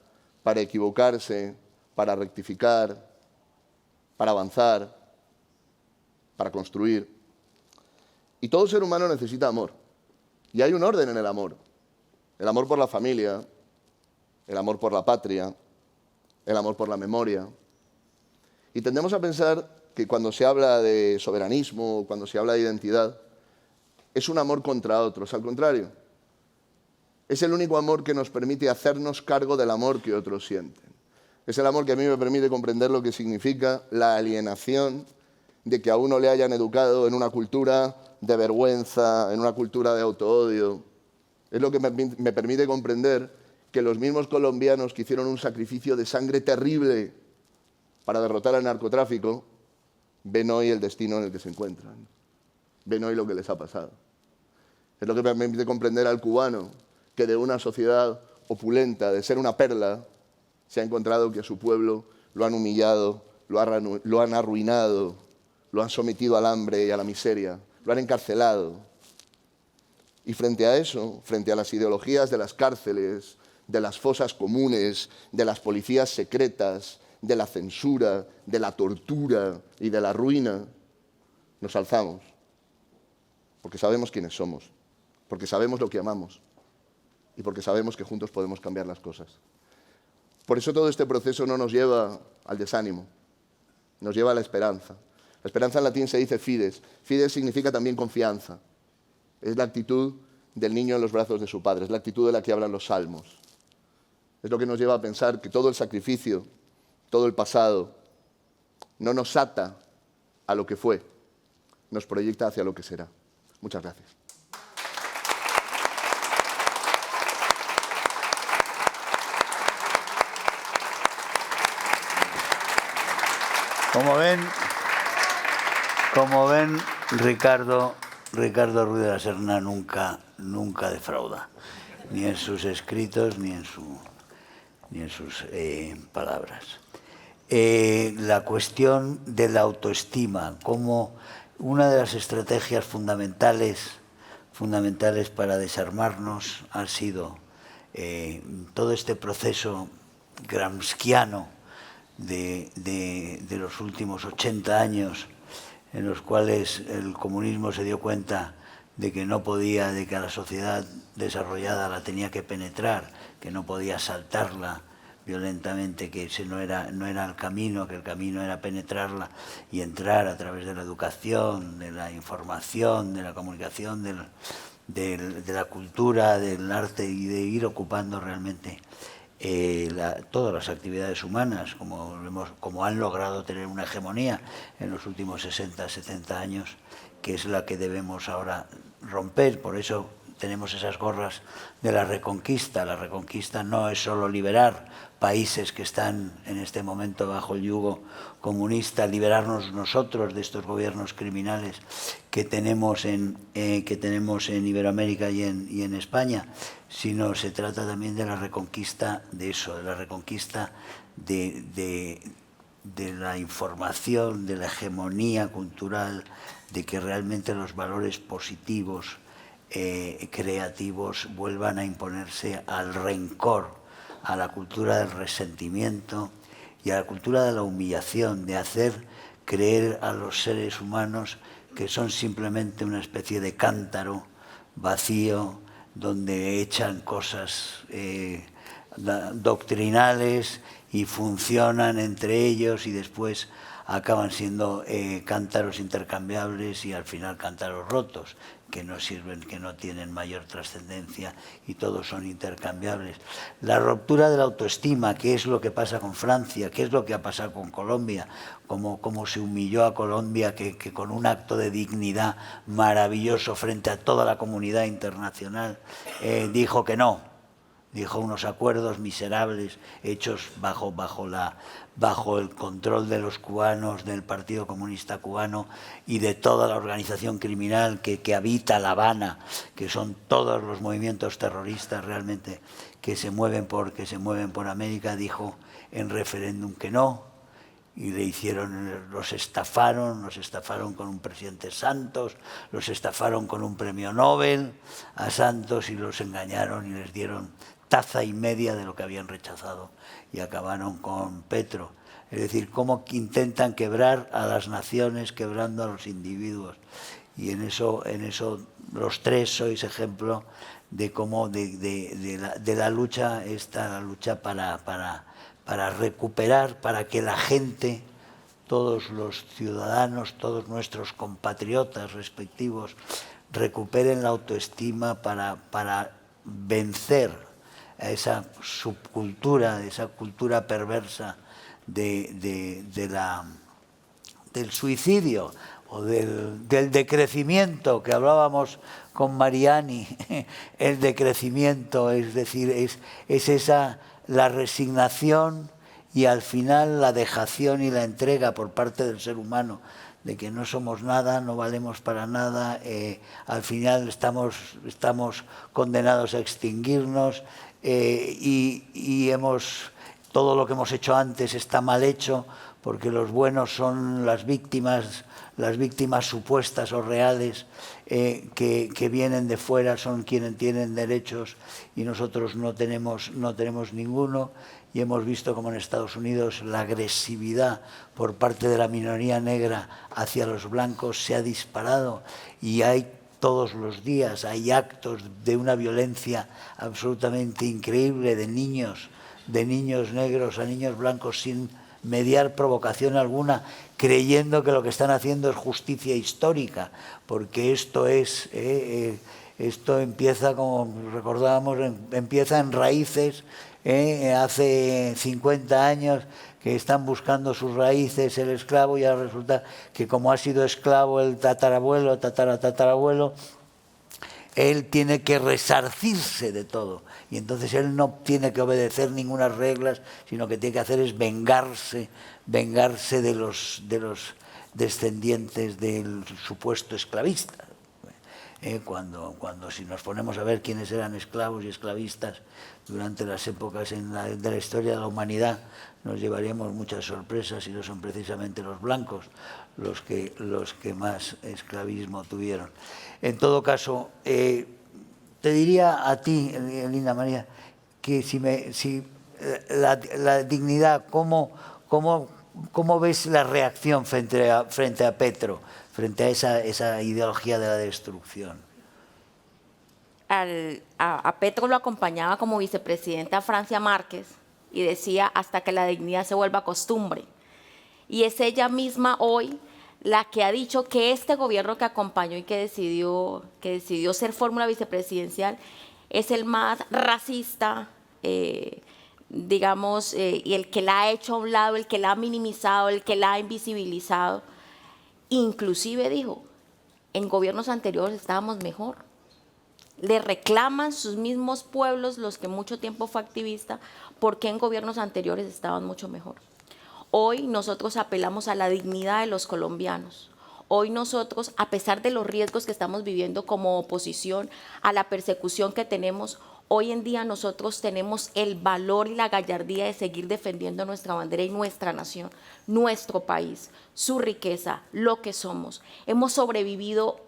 para equivocarse, para rectificar, para avanzar, para construir. Y todo ser humano necesita amor. Y hay un orden en el amor. El amor por la familia, el amor por la patria, el amor por la memoria. Y tendemos a pensar que cuando se habla de soberanismo, cuando se habla de identidad, es un amor contra otros. Al contrario, es el único amor que nos permite hacernos cargo del amor que otros sienten. Es el amor que a mí me permite comprender lo que significa la alienación de que a uno le hayan educado en una cultura de vergüenza, en una cultura de autoodio. Es lo que me permite comprender que los mismos colombianos que hicieron un sacrificio de sangre terrible para derrotar al narcotráfico, ven hoy el destino en el que se encuentran. ven hoy lo que les ha pasado. Es lo que permite comprender al cubano que de una sociedad opulenta, de ser una perla, se ha encontrado que a su pueblo lo han humillado, lo han arruinado, lo han sometido al hambre y a la miseria, lo han encarcelado. Y frente a eso, frente a las ideologías de las cárceles, de las fosas comunes, de las policías secretas, de la censura, de la tortura y de la ruina, nos alzamos, porque sabemos quiénes somos, porque sabemos lo que amamos y porque sabemos que juntos podemos cambiar las cosas. Por eso todo este proceso no nos lleva al desánimo, nos lleva a la esperanza. La esperanza en latín se dice fides. Fides significa también confianza. Es la actitud del niño en los brazos de su padre, es la actitud de la que hablan los salmos. Es lo que nos lleva a pensar que todo el sacrificio, todo el pasado, no nos ata a lo que fue, nos proyecta hacia lo que será. Muchas gracias. Como ven, Ricardo Ruiz de la Serna nunca defrauda, ni en sus escritos ni en sus palabras. La cuestión de la autoestima, como una de las estrategias fundamentales para desarmarnos ha sido todo este proceso gramsciano de los últimos 80 años, en los cuales el comunismo se dio cuenta de que no podía, de que a la sociedad desarrollada la tenía que penetrar, que no podía saltarla violentamente, que ese no era el camino, que el camino era penetrarla y entrar a través de la educación, de la información, de la comunicación, de la cultura, del arte, y de ir ocupando realmente todas las actividades humanas, como han logrado tener una hegemonía en los últimos 60, 70 años, que es la que debemos ahora romper. Por eso tenemos esas gorras de la Reconquista. La Reconquista no es solo liberar países que están en este momento bajo el yugo comunista, liberarnos nosotros de estos gobiernos criminales que tenemos en Iberoamérica y en España, sino se trata también de la reconquista de eso, de la reconquista de la información, de la hegemonía cultural, de que realmente los valores positivos, creativos, vuelvan a imponerse al rencor, a la cultura del resentimiento y a la cultura de la humillación, de hacer creer a los seres humanos que son simplemente una especie de cántaro vacío donde echan cosas doctrinales y funcionan entre ellos y después acaban siendo cántaros intercambiables y al final cántaros rotos, que no sirven, que no tienen mayor trascendencia y todos son intercambiables. La ruptura de la autoestima, ¿qué es lo que pasa con Francia? ¿Qué es lo que ha pasado con Colombia? Cómo se humilló a Colombia, que con un acto de dignidad maravilloso frente a toda la comunidad internacional dijo que no. Dijo unos acuerdos miserables hechos bajo el control de los cubanos, del Partido Comunista Cubano y de toda la organización criminal que habita La Habana, que son todos los movimientos terroristas realmente que se mueven por América. Dijo en referéndum que no, y los estafaron con un presidente Santos, los estafaron con un premio Nobel a Santos y los engañaron y les dieron taza y media de lo que habían rechazado y acabaron con Petro. Es decir, cómo intentan quebrar a las naciones quebrando a los individuos. Y en eso los tres sois ejemplo de cómo de la lucha para recuperar, para que la gente, todos los ciudadanos, todos nuestros compatriotas respectivos, recuperen la autoestima para vencer a esa subcultura, esa cultura perversa del suicidio o del decrecimiento que hablábamos con Mariani. El decrecimiento, es decir, es esa la resignación y al final la dejación y la entrega por parte del ser humano de que no somos nada, no valemos para nada, al final estamos condenados a extinguirnos y todo lo que hemos hecho antes está mal hecho, porque los buenos son las víctimas supuestas o reales que vienen de fuera, son quienes tienen derechos y nosotros no tenemos ninguno. Y hemos visto como en Estados Unidos la agresividad por parte de la minoría negra hacia los blancos se ha disparado y hay todos los días, hay actos de una violencia absolutamente increíble de niños negros a niños blancos sin mediar provocación alguna, creyendo que lo que están haciendo es justicia histórica, porque esto empieza, como recordábamos, empieza en raíces. Hace 50 años que están buscando sus raíces el esclavo y ahora resulta que como ha sido esclavo el tatarabuelo, tatarabuelo, él tiene que resarcirse de todo y entonces él no tiene que obedecer ninguna reglas, sino que tiene que hacer es vengarse de los descendientes del supuesto esclavista. Cuando si nos ponemos a ver quiénes eran esclavos y esclavistas durante las épocas de la historia de la humanidad, nos llevaríamos muchas sorpresas y no son precisamente los blancos los que más esclavismo tuvieron. En todo caso, te diría a ti, Linda María, que si la dignidad, ¿cómo ves la reacción frente a Petro? Frente a esa ideología de la destrucción. A Petro lo acompañaba como vicepresidenta Francia Márquez y decía hasta que la dignidad se vuelva costumbre. Y es ella misma hoy la que ha dicho que este gobierno que acompañó y que decidió ser fórmula vicepresidencial es el más racista, digamos, y el que la ha hecho a un lado, el que la ha minimizado, el que la ha invisibilizado. Inclusive dijo, en gobiernos anteriores estábamos mejor. Le reclaman sus mismos pueblos, los que mucho tiempo fue activista, porque en gobiernos anteriores estaban mucho mejor. Hoy nosotros apelamos a la dignidad de los colombianos. Hoy nosotros, a pesar de los riesgos que estamos viviendo como oposición, a la persecución que tenemos, hoy en día nosotros tenemos el valor y la gallardía de seguir defendiendo nuestra bandera y nuestra nación, nuestro país, su riqueza, lo que somos. Hemos sobrevivido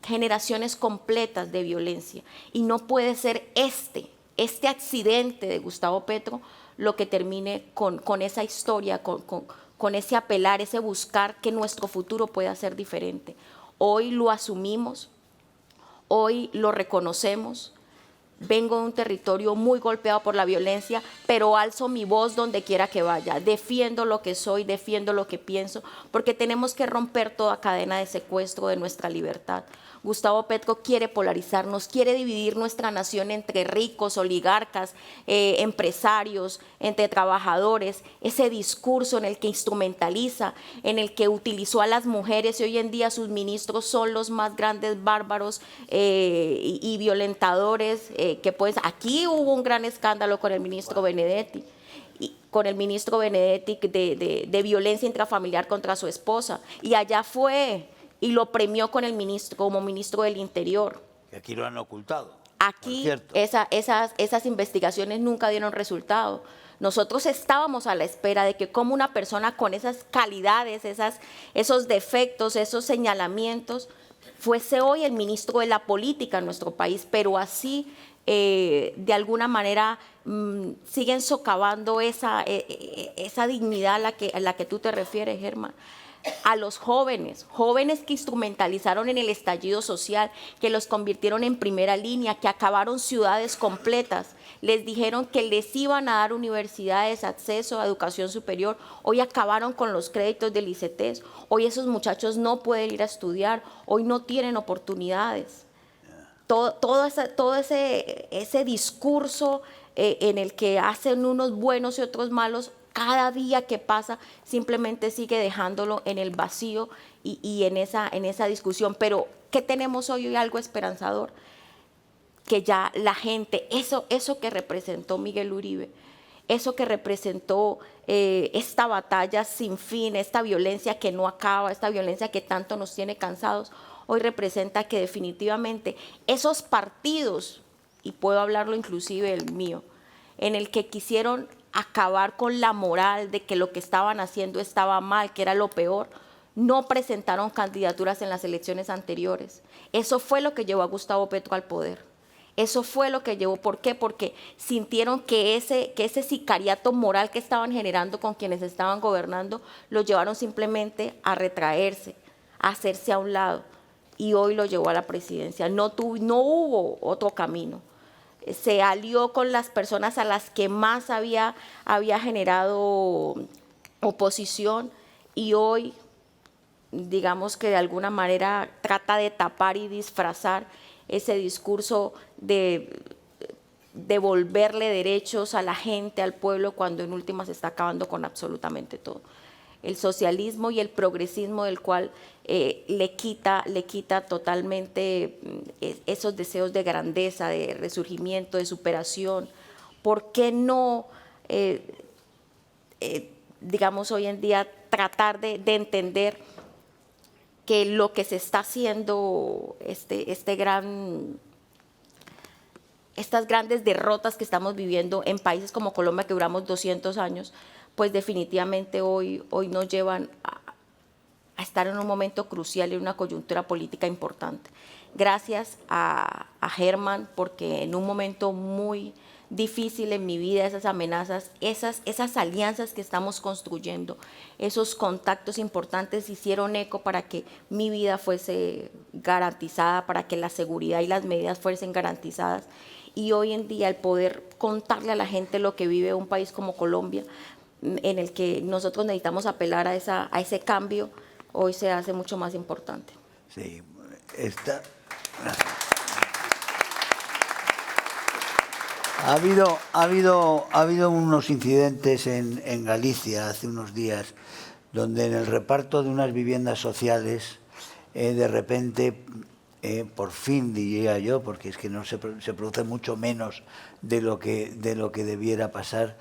generaciones completas de violencia y no puede ser este accidente de Gustavo Petro lo que termine con esa historia, con ese apelar, ese buscar que nuestro futuro pueda ser diferente. Hoy lo asumimos, hoy lo reconocemos. Vengo de un territorio muy golpeado por la violencia, pero alzo mi voz donde quiera que vaya. Defiendo lo que soy, defiendo lo que pienso, porque tenemos que romper toda cadena de secuestro de nuestra libertad. Gustavo Petro quiere polarizarnos, quiere dividir nuestra nación entre ricos, oligarcas, empresarios, entre trabajadores. Ese discurso en el que instrumentaliza, en el que utilizó a las mujeres y hoy en día sus ministros son los más grandes bárbaros y violentadores. Que pues aquí hubo un gran escándalo con el ministro Benedetti. De violencia intrafamiliar contra su esposa. Y allá fue y lo premió con el ministro, como ministro del Interior. Que aquí lo han ocultado. Aquí esas investigaciones nunca dieron resultado. Nosotros estábamos a la espera de que como una persona con esas calidades, esos defectos, esos señalamientos, fuese hoy el ministro de la política en nuestro país, pero así de alguna manera siguen socavando esa dignidad a la que tú te refieres, Germán. A los jóvenes que instrumentalizaron en el estallido social, que los convirtieron en primera línea, que acabaron ciudades completas, les dijeron que les iban a dar universidades, acceso a educación superior, hoy acabaron con los créditos del ICETEX, hoy esos muchachos no pueden ir a estudiar, hoy no tienen oportunidades. Todo ese discurso en el que hacen unos buenos y otros malos, cada día que pasa simplemente sigue dejándolo en el vacío y en esa discusión. Pero ¿qué tenemos hoy? Algo esperanzador, que ya la gente, eso que representó Miguel Uribe, eso que representó esta batalla sin fin, esta violencia que no acaba, esta violencia que tanto nos tiene cansados, hoy representa que definitivamente esos partidos, y puedo hablarlo inclusive el mío, en el que quisieron acabar con la moral de que lo que estaban haciendo estaba mal, que era lo peor, no presentaron candidaturas en las elecciones anteriores. Eso fue lo que llevó a Gustavo Petro al poder. Eso fue lo que llevó. ¿Por qué? Porque sintieron que ese sicariato moral que estaban generando con quienes estaban gobernando, lo llevaron simplemente a retraerse, a hacerse a un lado. Y hoy lo llevó a la presidencia. No hubo otro camino. Se alió con las personas a las que más había generado oposición, y hoy, digamos que de alguna manera trata de tapar y disfrazar ese discurso de devolverle derechos a la gente, al pueblo, cuando en últimas se está acabando con absolutamente todo. El socialismo y el progresismo, del cual le quita totalmente esos deseos de grandeza, de resurgimiento, de superación. ¿Por qué no, digamos, hoy en día tratar de entender que lo que se está haciendo, estas grandes derrotas que estamos viviendo en países como Colombia, que duramos 200 años, pues definitivamente hoy nos llevan a estar en un momento crucial y en una coyuntura política importante? Gracias a Germán, porque en un momento muy difícil en mi vida, esas amenazas, esas alianzas que estamos construyendo, esos contactos importantes hicieron eco para que mi vida fuese garantizada, para que la seguridad y las medidas fuesen garantizadas. Y hoy en día el poder contarle a la gente lo que vive un país como Colombia, en el que nosotros necesitamos apelar a ese cambio, hoy se hace mucho más importante. Sí, ha habido unos incidentes en Galicia hace unos días, donde en el reparto de unas viviendas sociales, de repente, por fin diría yo, porque es que no se produce mucho menos de lo que debiera pasar,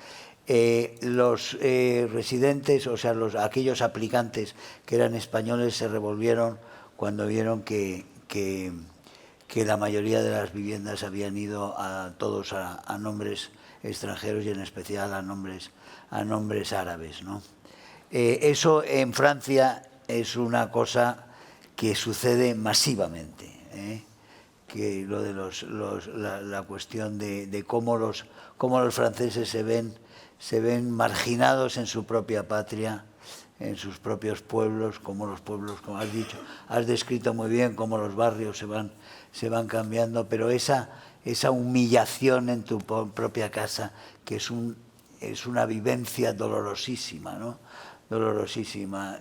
los residentes, o sea, aquellos aplicantes que eran españoles, se revolvieron cuando vieron que la mayoría de las viviendas habían ido todos a nombres extranjeros, y en especial a nombres árabes, ¿no? Eso en Francia es una cosa que sucede masivamente, que lo de la cuestión de cómo los franceses se ven marginados en su propia patria, en sus propios pueblos, como los pueblos, como has dicho, has descrito muy bien cómo los barrios se van cambiando, pero esa humillación en tu propia casa, que es una vivencia dolorosísima, ¿no? Dolorosísima.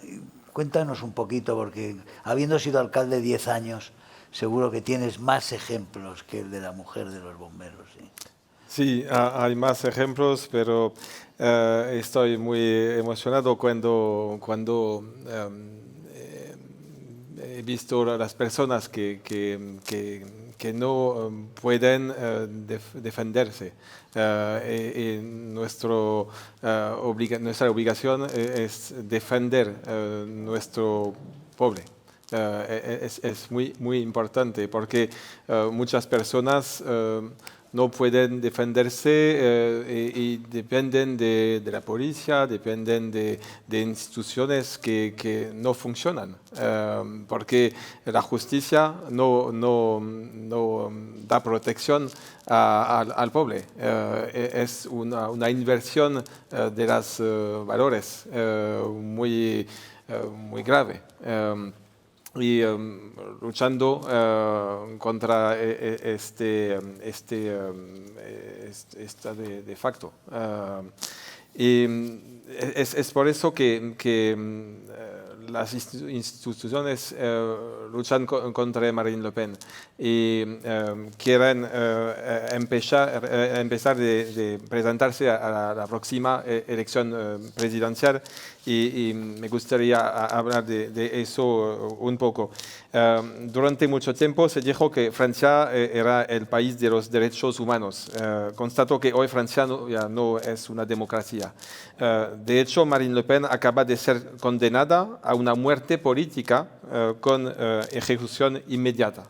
Cuéntanos un poquito, porque habiendo sido alcalde 10 años, seguro que tienes más ejemplos que el de la mujer de los bomberos, ¿sí? Sí, hay más ejemplos, pero estoy muy emocionado cuando he visto a las personas que no pueden defenderse. Nuestra obligación es defender nuestro pueblo. Es muy, muy importante, porque muchas personas no pueden defenderse y dependen de la policía, dependen de instituciones que no funcionan, porque la justicia no da protección al pueblo. Es una inversión de los valores muy grave. Y luchando contra esta de facto. Y es por eso que las instituciones luchan contra Marine Le Pen y quieren empezar de presentarse a la próxima elección presidencial y me gustaría hablar de eso un poco. Durante mucho tiempo se dijo que Francia era el país de los derechos humanos. Constato que hoy Francia ya no es una democracia. De hecho, Marine Le Pen acaba de ser condenada a una muerte política con ejecución inmediata.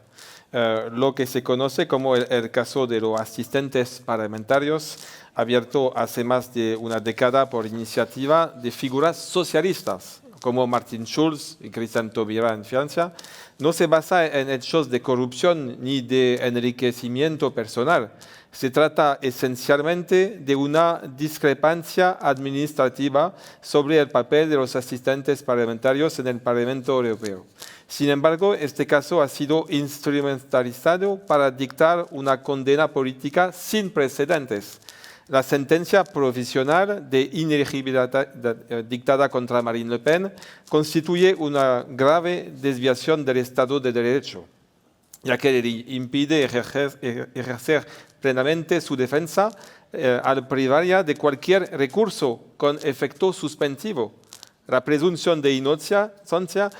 Lo que se conoce como el caso de los asistentes parlamentarios, abierto hace más de una década por iniciativa de figuras socialistas como Martin Schulz y Christian Taubira en Francia, no se basa en hechos de corrupción ni de enriquecimiento personal. Se trata esencialmente de una discrepancia administrativa sobre el papel de los asistentes parlamentarios en el Parlamento Europeo. Sin embargo, este caso ha sido instrumentalizado para dictar una condena política sin precedentes. La sentencia provisional de inelegibilidad dictada contra Marine Le Pen constituye una grave desviación del Estado de Derecho, ya que le impide ejercer plenamente su defensa al privarla de cualquier recurso con efecto suspensivo. La presunción de inocencia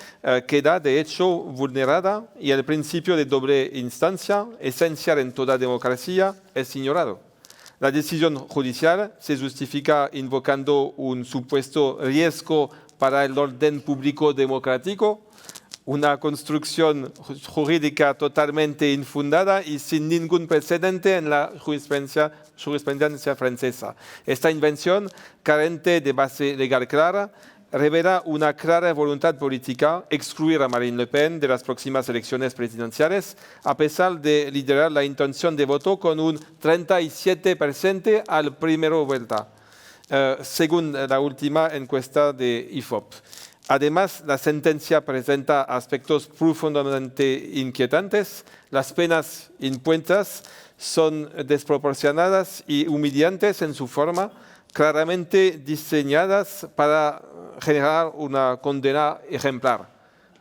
queda de hecho vulnerada y el principio de doble instancia, esencial en toda democracia, es ignorado. La decisión judicial se justifica invocando un supuesto riesgo para el orden público democrático, una construcción jurídica totalmente infundada y sin ningún precedente en la jurisprudencia francesa. Esta invención, carente de base legal clara, revela una clara voluntad política excluir a Marine Le Pen de las próximas elecciones presidenciales, a pesar de liderar la intención de voto con un 37% al primera vuelta, según la última encuesta de IFOP. Además, la sentencia presenta aspectos profundamente inquietantes. Las penas impuestas son desproporcionadas y humillantes en su forma, claramente diseñadas para generar una condena ejemplar.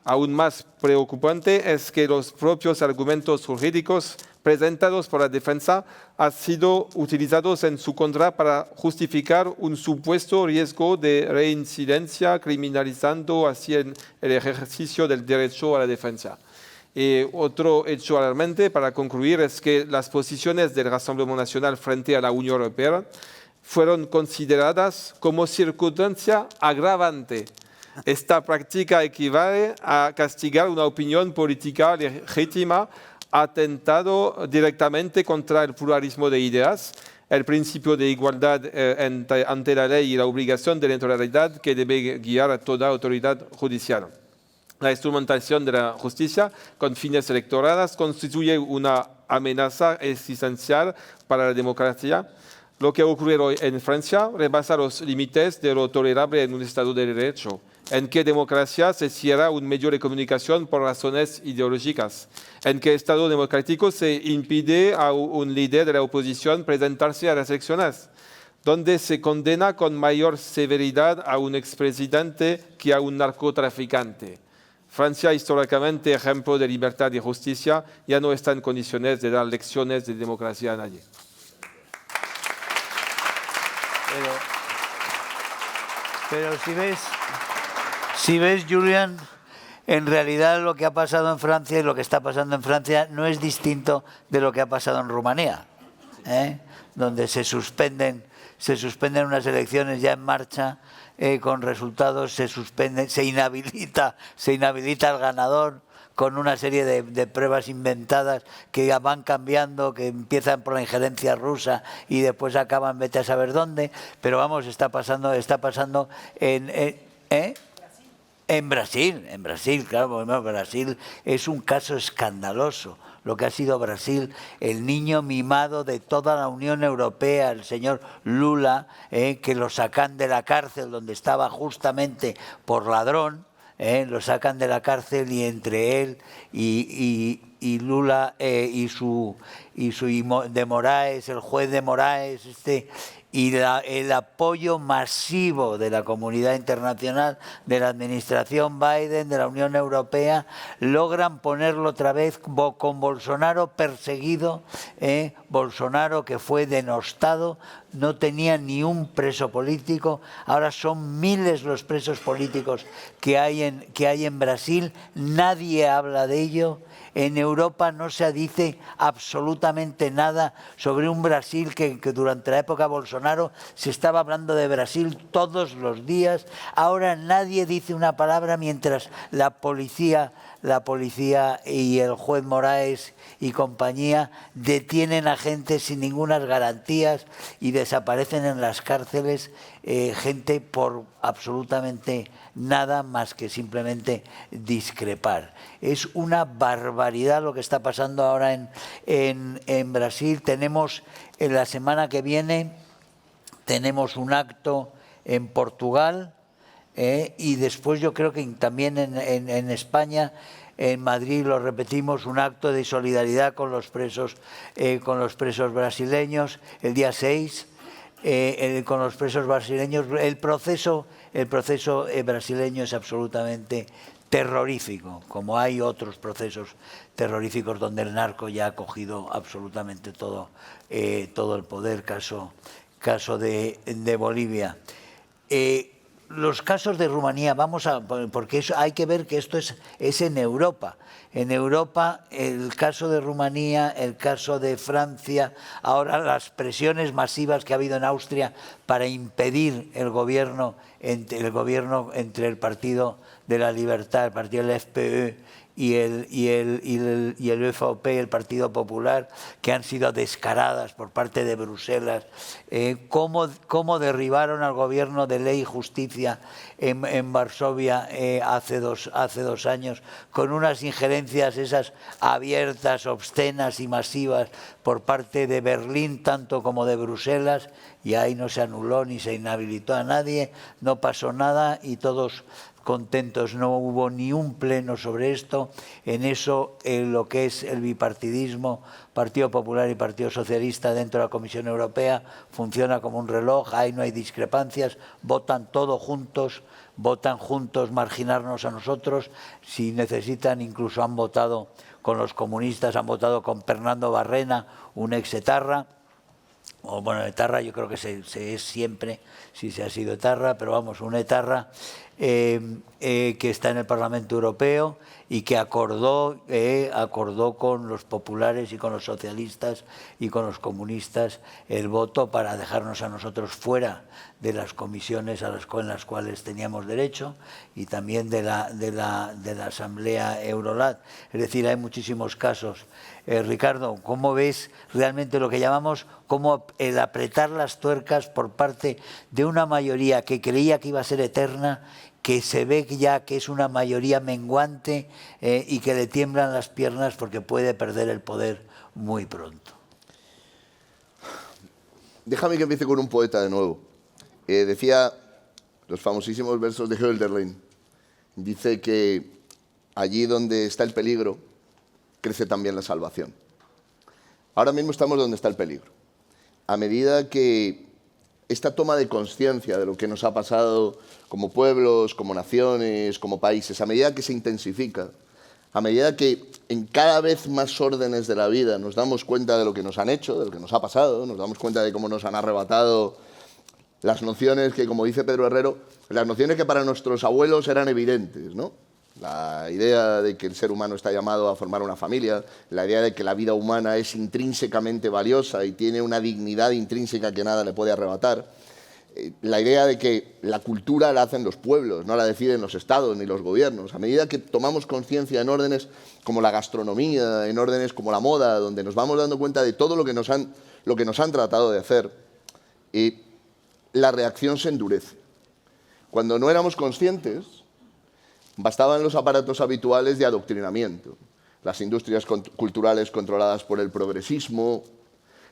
Aún más preocupante es que los propios argumentos jurídicos presentados por la defensa han sido utilizados en su contra para justificar un supuesto riesgo de reincidencia, criminalizando así el ejercicio del derecho a la defensa. Otro hecho alarmante para concluir es que las posiciones del Rassemblement National frente a la Unión Europea fueron consideradas como circunstancia agravante. Esta práctica equivale a castigar una opinión política legítima, atentado directamente contra el pluralismo de ideas, el principio de igualdad ante la ley y la obligación de neutralidad que debe guiar a toda autoridad judicial. La instrumentación de la justicia con fines electorales constituye una amenaza existencial para la democracia. Lo que ocurre hoy en Francia rebasa los límites de lo tolerable en un Estado de Derecho. ¿En qué democracia se cierra un medio de comunicación por razones ideológicas? ¿En qué Estado democrático se impide a un líder de la oposición presentarse a las elecciones? ¿Dónde se condena con mayor severidad a un expresidente que a un narcotraficante? Francia, históricamente ejemplo de libertad y justicia, ya no está en condiciones de dar lecciones de democracia a nadie. Pero si ves, Julian, en realidad lo que ha pasado en Francia y lo que está pasando en Francia no es distinto de lo que ha pasado en Rumanía, donde se suspenden unas elecciones ya en marcha con resultados, se inhabilita al ganador con una serie de pruebas inventadas que van cambiando, que empiezan por la injerencia rusa y después acaban vete a saber dónde, pero vamos, está pasando en Brasil, claro, bueno, Brasil es un caso escandaloso, lo que ha sido Brasil, el niño mimado de toda la Unión Europea, el señor Lula, que lo sacan de la cárcel donde estaba justamente por ladrón, lo sacan de la cárcel y entre él y Lula de Moraes, el juez de Moraes, y el apoyo masivo de la comunidad internacional, de la administración Biden, de la Unión Europea, logran ponerlo otra vez con Bolsonaro perseguido, Bolsonaro que fue denostado, no tenía ni un preso político, ahora son miles los presos políticos que hay en Brasil, nadie habla de ello. En Europa no se dice absolutamente nada sobre un Brasil que durante la época de Bolsonaro se estaba hablando de Brasil todos los días. Ahora nadie dice una palabra mientras la policía y el juez Moraes y compañía detienen a gente sin ninguna garantías y desaparecen en las cárceles gente por absolutamente nada más que simplemente discrepar. Es una barbaridad lo que está pasando ahora en Brasil. Tenemos la semana que viene tenemos un acto en Portugal y después yo creo que también en España, en Madrid lo repetimos, un acto de solidaridad con los presos brasileños el día 6. Con los presos brasileños, el proceso brasileño es absolutamente terrorífico, como hay otros procesos terroríficos donde el narco ya ha cogido absolutamente todo el poder, caso de Bolivia. Los casos de Rumanía, porque hay que ver que esto es en Europa. En Europa, el caso de Rumanía, el caso de Francia, ahora las presiones masivas que ha habido en Austria para impedir el gobierno entre el Partido de la Libertad, el partido del FPÖ y el ÖVP, el Partido Popular, que han sido descaradas por parte de Bruselas, cómo derribaron al gobierno de Ley y Justicia en Varsovia hace dos años, con unas injerencias esas abiertas, obscenas y masivas por parte de Berlín tanto como de Bruselas, y ahí no se anuló ni se inhabilitó a nadie, no pasó nada y todos contentos, no hubo ni un pleno sobre esto. En eso, lo que es el bipartidismo, Partido Popular y Partido Socialista dentro de la Comisión Europea, funciona como un reloj, ahí no hay discrepancias, votan todos juntos, marginarnos a nosotros, si necesitan incluso han votado con los comunistas, han votado con Fernando Barrena, un ex-etarra, o bueno, etarra yo creo que se es siempre, si se ha sido etarra, pero vamos, un etarra que está en el Parlamento Europeo y que acordó con los populares y con los socialistas y con los comunistas el voto para dejarnos a nosotros fuera de las comisiones en las cuales teníamos derecho y también de la Asamblea Eurolat. Es decir, hay muchísimos casos. Ricardo, ¿cómo ves realmente lo que llamamos como el apretar las tuercas por parte de una mayoría que creía que iba a ser eterna, que se ve ya que es una mayoría menguante y que le tiemblan las piernas porque puede perder el poder muy pronto? Déjame que empiece con un poeta de nuevo. Decía los famosísimos versos de Hölderlin. Dice que allí donde está el peligro, crece también la salvación. Ahora mismo estamos donde está el peligro. A medida que esta toma de conciencia de lo que nos ha pasado como pueblos, como naciones, como países, a medida que se intensifica, a medida que en cada vez más órdenes de la vida nos damos cuenta de lo que nos han hecho, de lo que nos ha pasado, nos damos cuenta de cómo nos han arrebatado las nociones que, como dice Pedro Herrero, las nociones que para nuestros abuelos eran evidentes, ¿no? La idea de que el ser humano está llamado a formar una familia, la idea de que la vida humana es intrínsecamente valiosa y tiene una dignidad intrínseca que nada le puede arrebatar, la idea de que la cultura la hacen los pueblos, no la deciden los estados ni los gobiernos. A medida que tomamos conciencia en órdenes como la gastronomía, en órdenes como la moda, donde nos vamos dando cuenta de todo lo que nos han tratado de hacer, la reacción se endurece. Cuando no éramos conscientes, bastaban los aparatos habituales de adoctrinamiento, las industrias culturales controladas por el progresismo,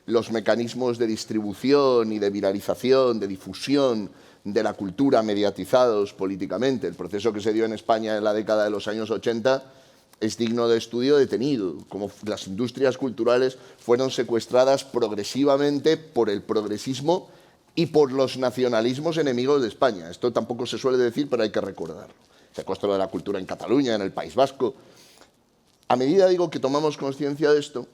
los mecanismos de distribución y de viralización, de difusión de la cultura mediatizados políticamente. El proceso que se dio en España en la década de los años 80 es digno de estudio detenido, como las industrias culturales fueron secuestradas progresivamente por el progresismo y por los nacionalismos enemigos de España. Esto tampoco se suele decir, pero hay que recordarlo. Secuestro de la cultura en Cataluña, en el País Vasco. A medida, digo, que tomamos conciencia de esto,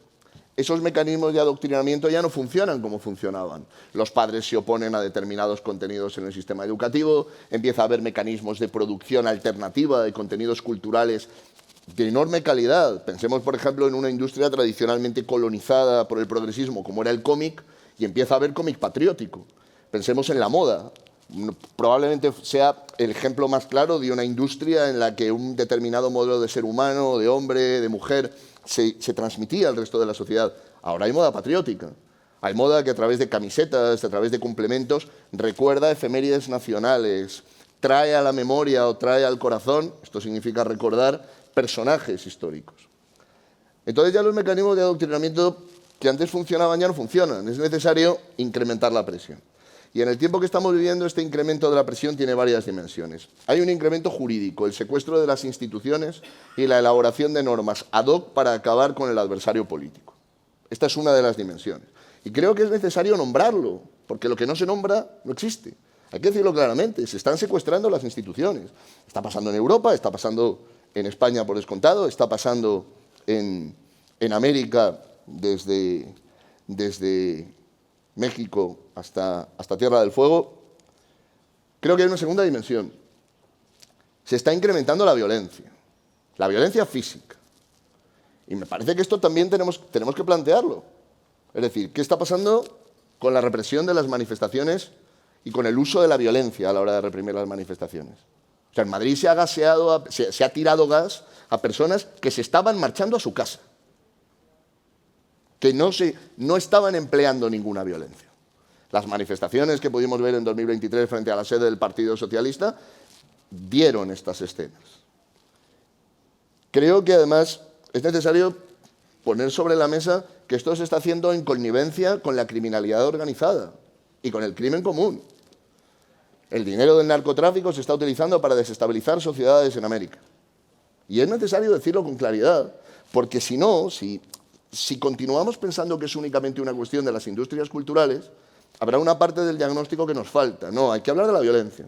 esos mecanismos de adoctrinamiento ya no funcionan como funcionaban. Los padres se oponen a determinados contenidos en el sistema educativo, empieza a haber mecanismos de producción alternativa de contenidos culturales de enorme calidad. Pensemos, por ejemplo, en una industria tradicionalmente colonizada por el progresismo, como era el cómic, y empieza a haber cómic patriótico. Pensemos en la moda. Probablemente sea el ejemplo más claro de una industria en la que un determinado modelo de ser humano, de hombre, de mujer, se transmitía al resto de la sociedad. Ahora hay moda patriótica. Hay moda que a través de camisetas, a través de complementos, recuerda efemérides nacionales, trae a la memoria o trae al corazón, esto significa recordar, personajes históricos. Entonces ya los mecanismos de adoctrinamiento que antes funcionaban ya no funcionan. Es necesario incrementar la presión. Y en el tiempo que estamos viviendo, este incremento de la presión tiene varias dimensiones. Hay un incremento jurídico, el secuestro de las instituciones y la elaboración de normas ad hoc para acabar con el adversario político. Esta es una de las dimensiones. Y creo que es necesario nombrarlo, porque lo que no se nombra no existe. Hay que decirlo claramente, se están secuestrando las instituciones. Está pasando en Europa, está pasando en España por descontado, está pasando en América desde México hasta Tierra del Fuego. Creo que hay una segunda dimensión. Se está incrementando la violencia física. Y me parece que esto también tenemos que plantearlo. Es decir, ¿qué está pasando con la represión de las manifestaciones y con el uso de la violencia a la hora de reprimir las manifestaciones? O sea, en Madrid se ha tirado gas a personas que se estaban marchando a su casa, que no estaban empleando ninguna violencia. Las manifestaciones que pudimos ver en 2023 frente a la sede del Partido Socialista dieron estas escenas. Creo que además es necesario poner sobre la mesa que esto se está haciendo en connivencia con la criminalidad organizada y con el crimen común. El dinero del narcotráfico se está utilizando para desestabilizar sociedades en América. Y es necesario decirlo con claridad, porque si no, si continuamos pensando que es únicamente una cuestión de las industrias culturales, habrá una parte del diagnóstico que nos falta. No, hay que hablar de la violencia,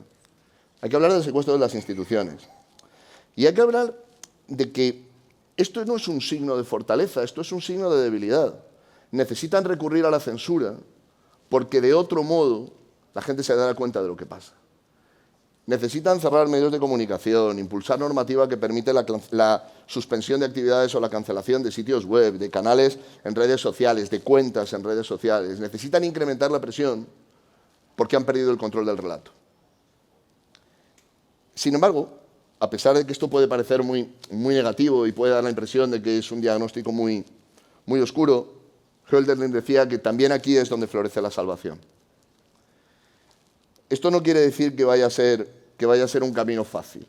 hay que hablar del secuestro de las instituciones. Y hay que hablar de que esto no es un signo de fortaleza, esto es un signo de debilidad. Necesitan recurrir a la censura porque de otro modo la gente se dará cuenta de lo que pasa. Necesitan cerrar medios de comunicación, impulsar normativa que permite la suspensión de actividades o la cancelación de sitios web, de canales en redes sociales, de cuentas en redes sociales. Necesitan incrementar la presión porque han perdido el control del relato. Sin embargo, a pesar de que esto puede parecer muy negativo y puede dar la impresión de que es un diagnóstico muy oscuro, Hölderlin decía que también aquí es donde florece la salvación. Esto no quiere decir que vaya a ser un camino fácil.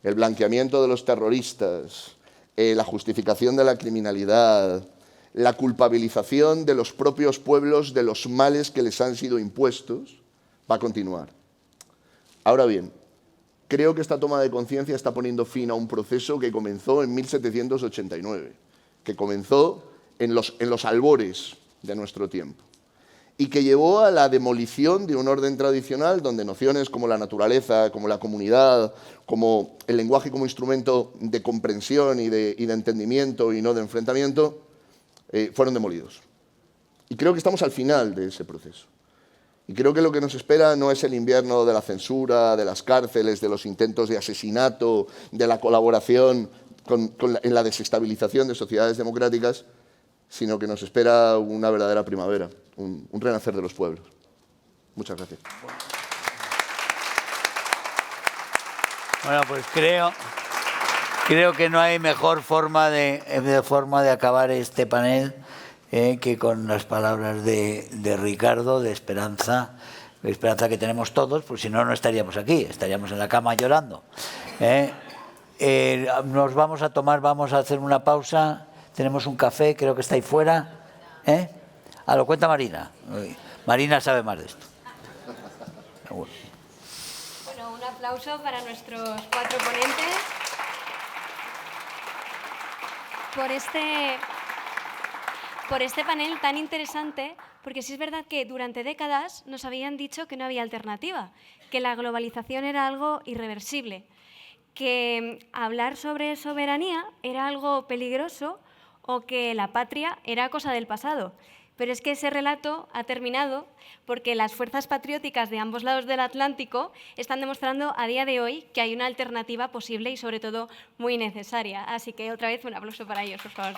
El blanqueamiento de los terroristas, la justificación de la criminalidad, la culpabilización de los propios pueblos de los males que les han sido impuestos, va a continuar. Ahora bien, creo que esta toma de conciencia está poniendo fin a un proceso que comenzó en 1789, que comenzó en los albores de nuestro tiempo, y que llevó a la demolición de un orden tradicional donde nociones como la naturaleza, como la comunidad, como el lenguaje como instrumento de comprensión y de entendimiento y no de enfrentamiento, fueron demolidos. Y creo que estamos al final de ese proceso. Y creo que lo que nos espera no es el invierno de la censura, de las cárceles, de los intentos de asesinato, de la colaboración en la desestabilización de sociedades democráticas, sino que nos espera una verdadera primavera, un renacer de los pueblos. Muchas gracias. Bueno, pues creo que no hay mejor forma de acabar este panel que con las palabras de Ricardo, de esperanza que tenemos todos, pues si no, no estaríamos aquí, estaríamos en la cama llorando. Nos vamos a hacer una pausa. Tenemos un café, creo que está ahí fuera. Lo cuenta Marina. Marina sabe más de esto. Bueno, un aplauso para nuestros 4 ponentes por este panel tan interesante, porque sí es verdad que durante décadas nos habían dicho que no había alternativa, que la globalización era algo irreversible, que hablar sobre soberanía era algo peligroso o que la patria era cosa del pasado. Pero es que ese relato ha terminado porque las fuerzas patrióticas de ambos lados del Atlántico están demostrando a día de hoy que hay una alternativa posible y sobre todo muy necesaria. Así que otra vez un aplauso para ellos, por favor.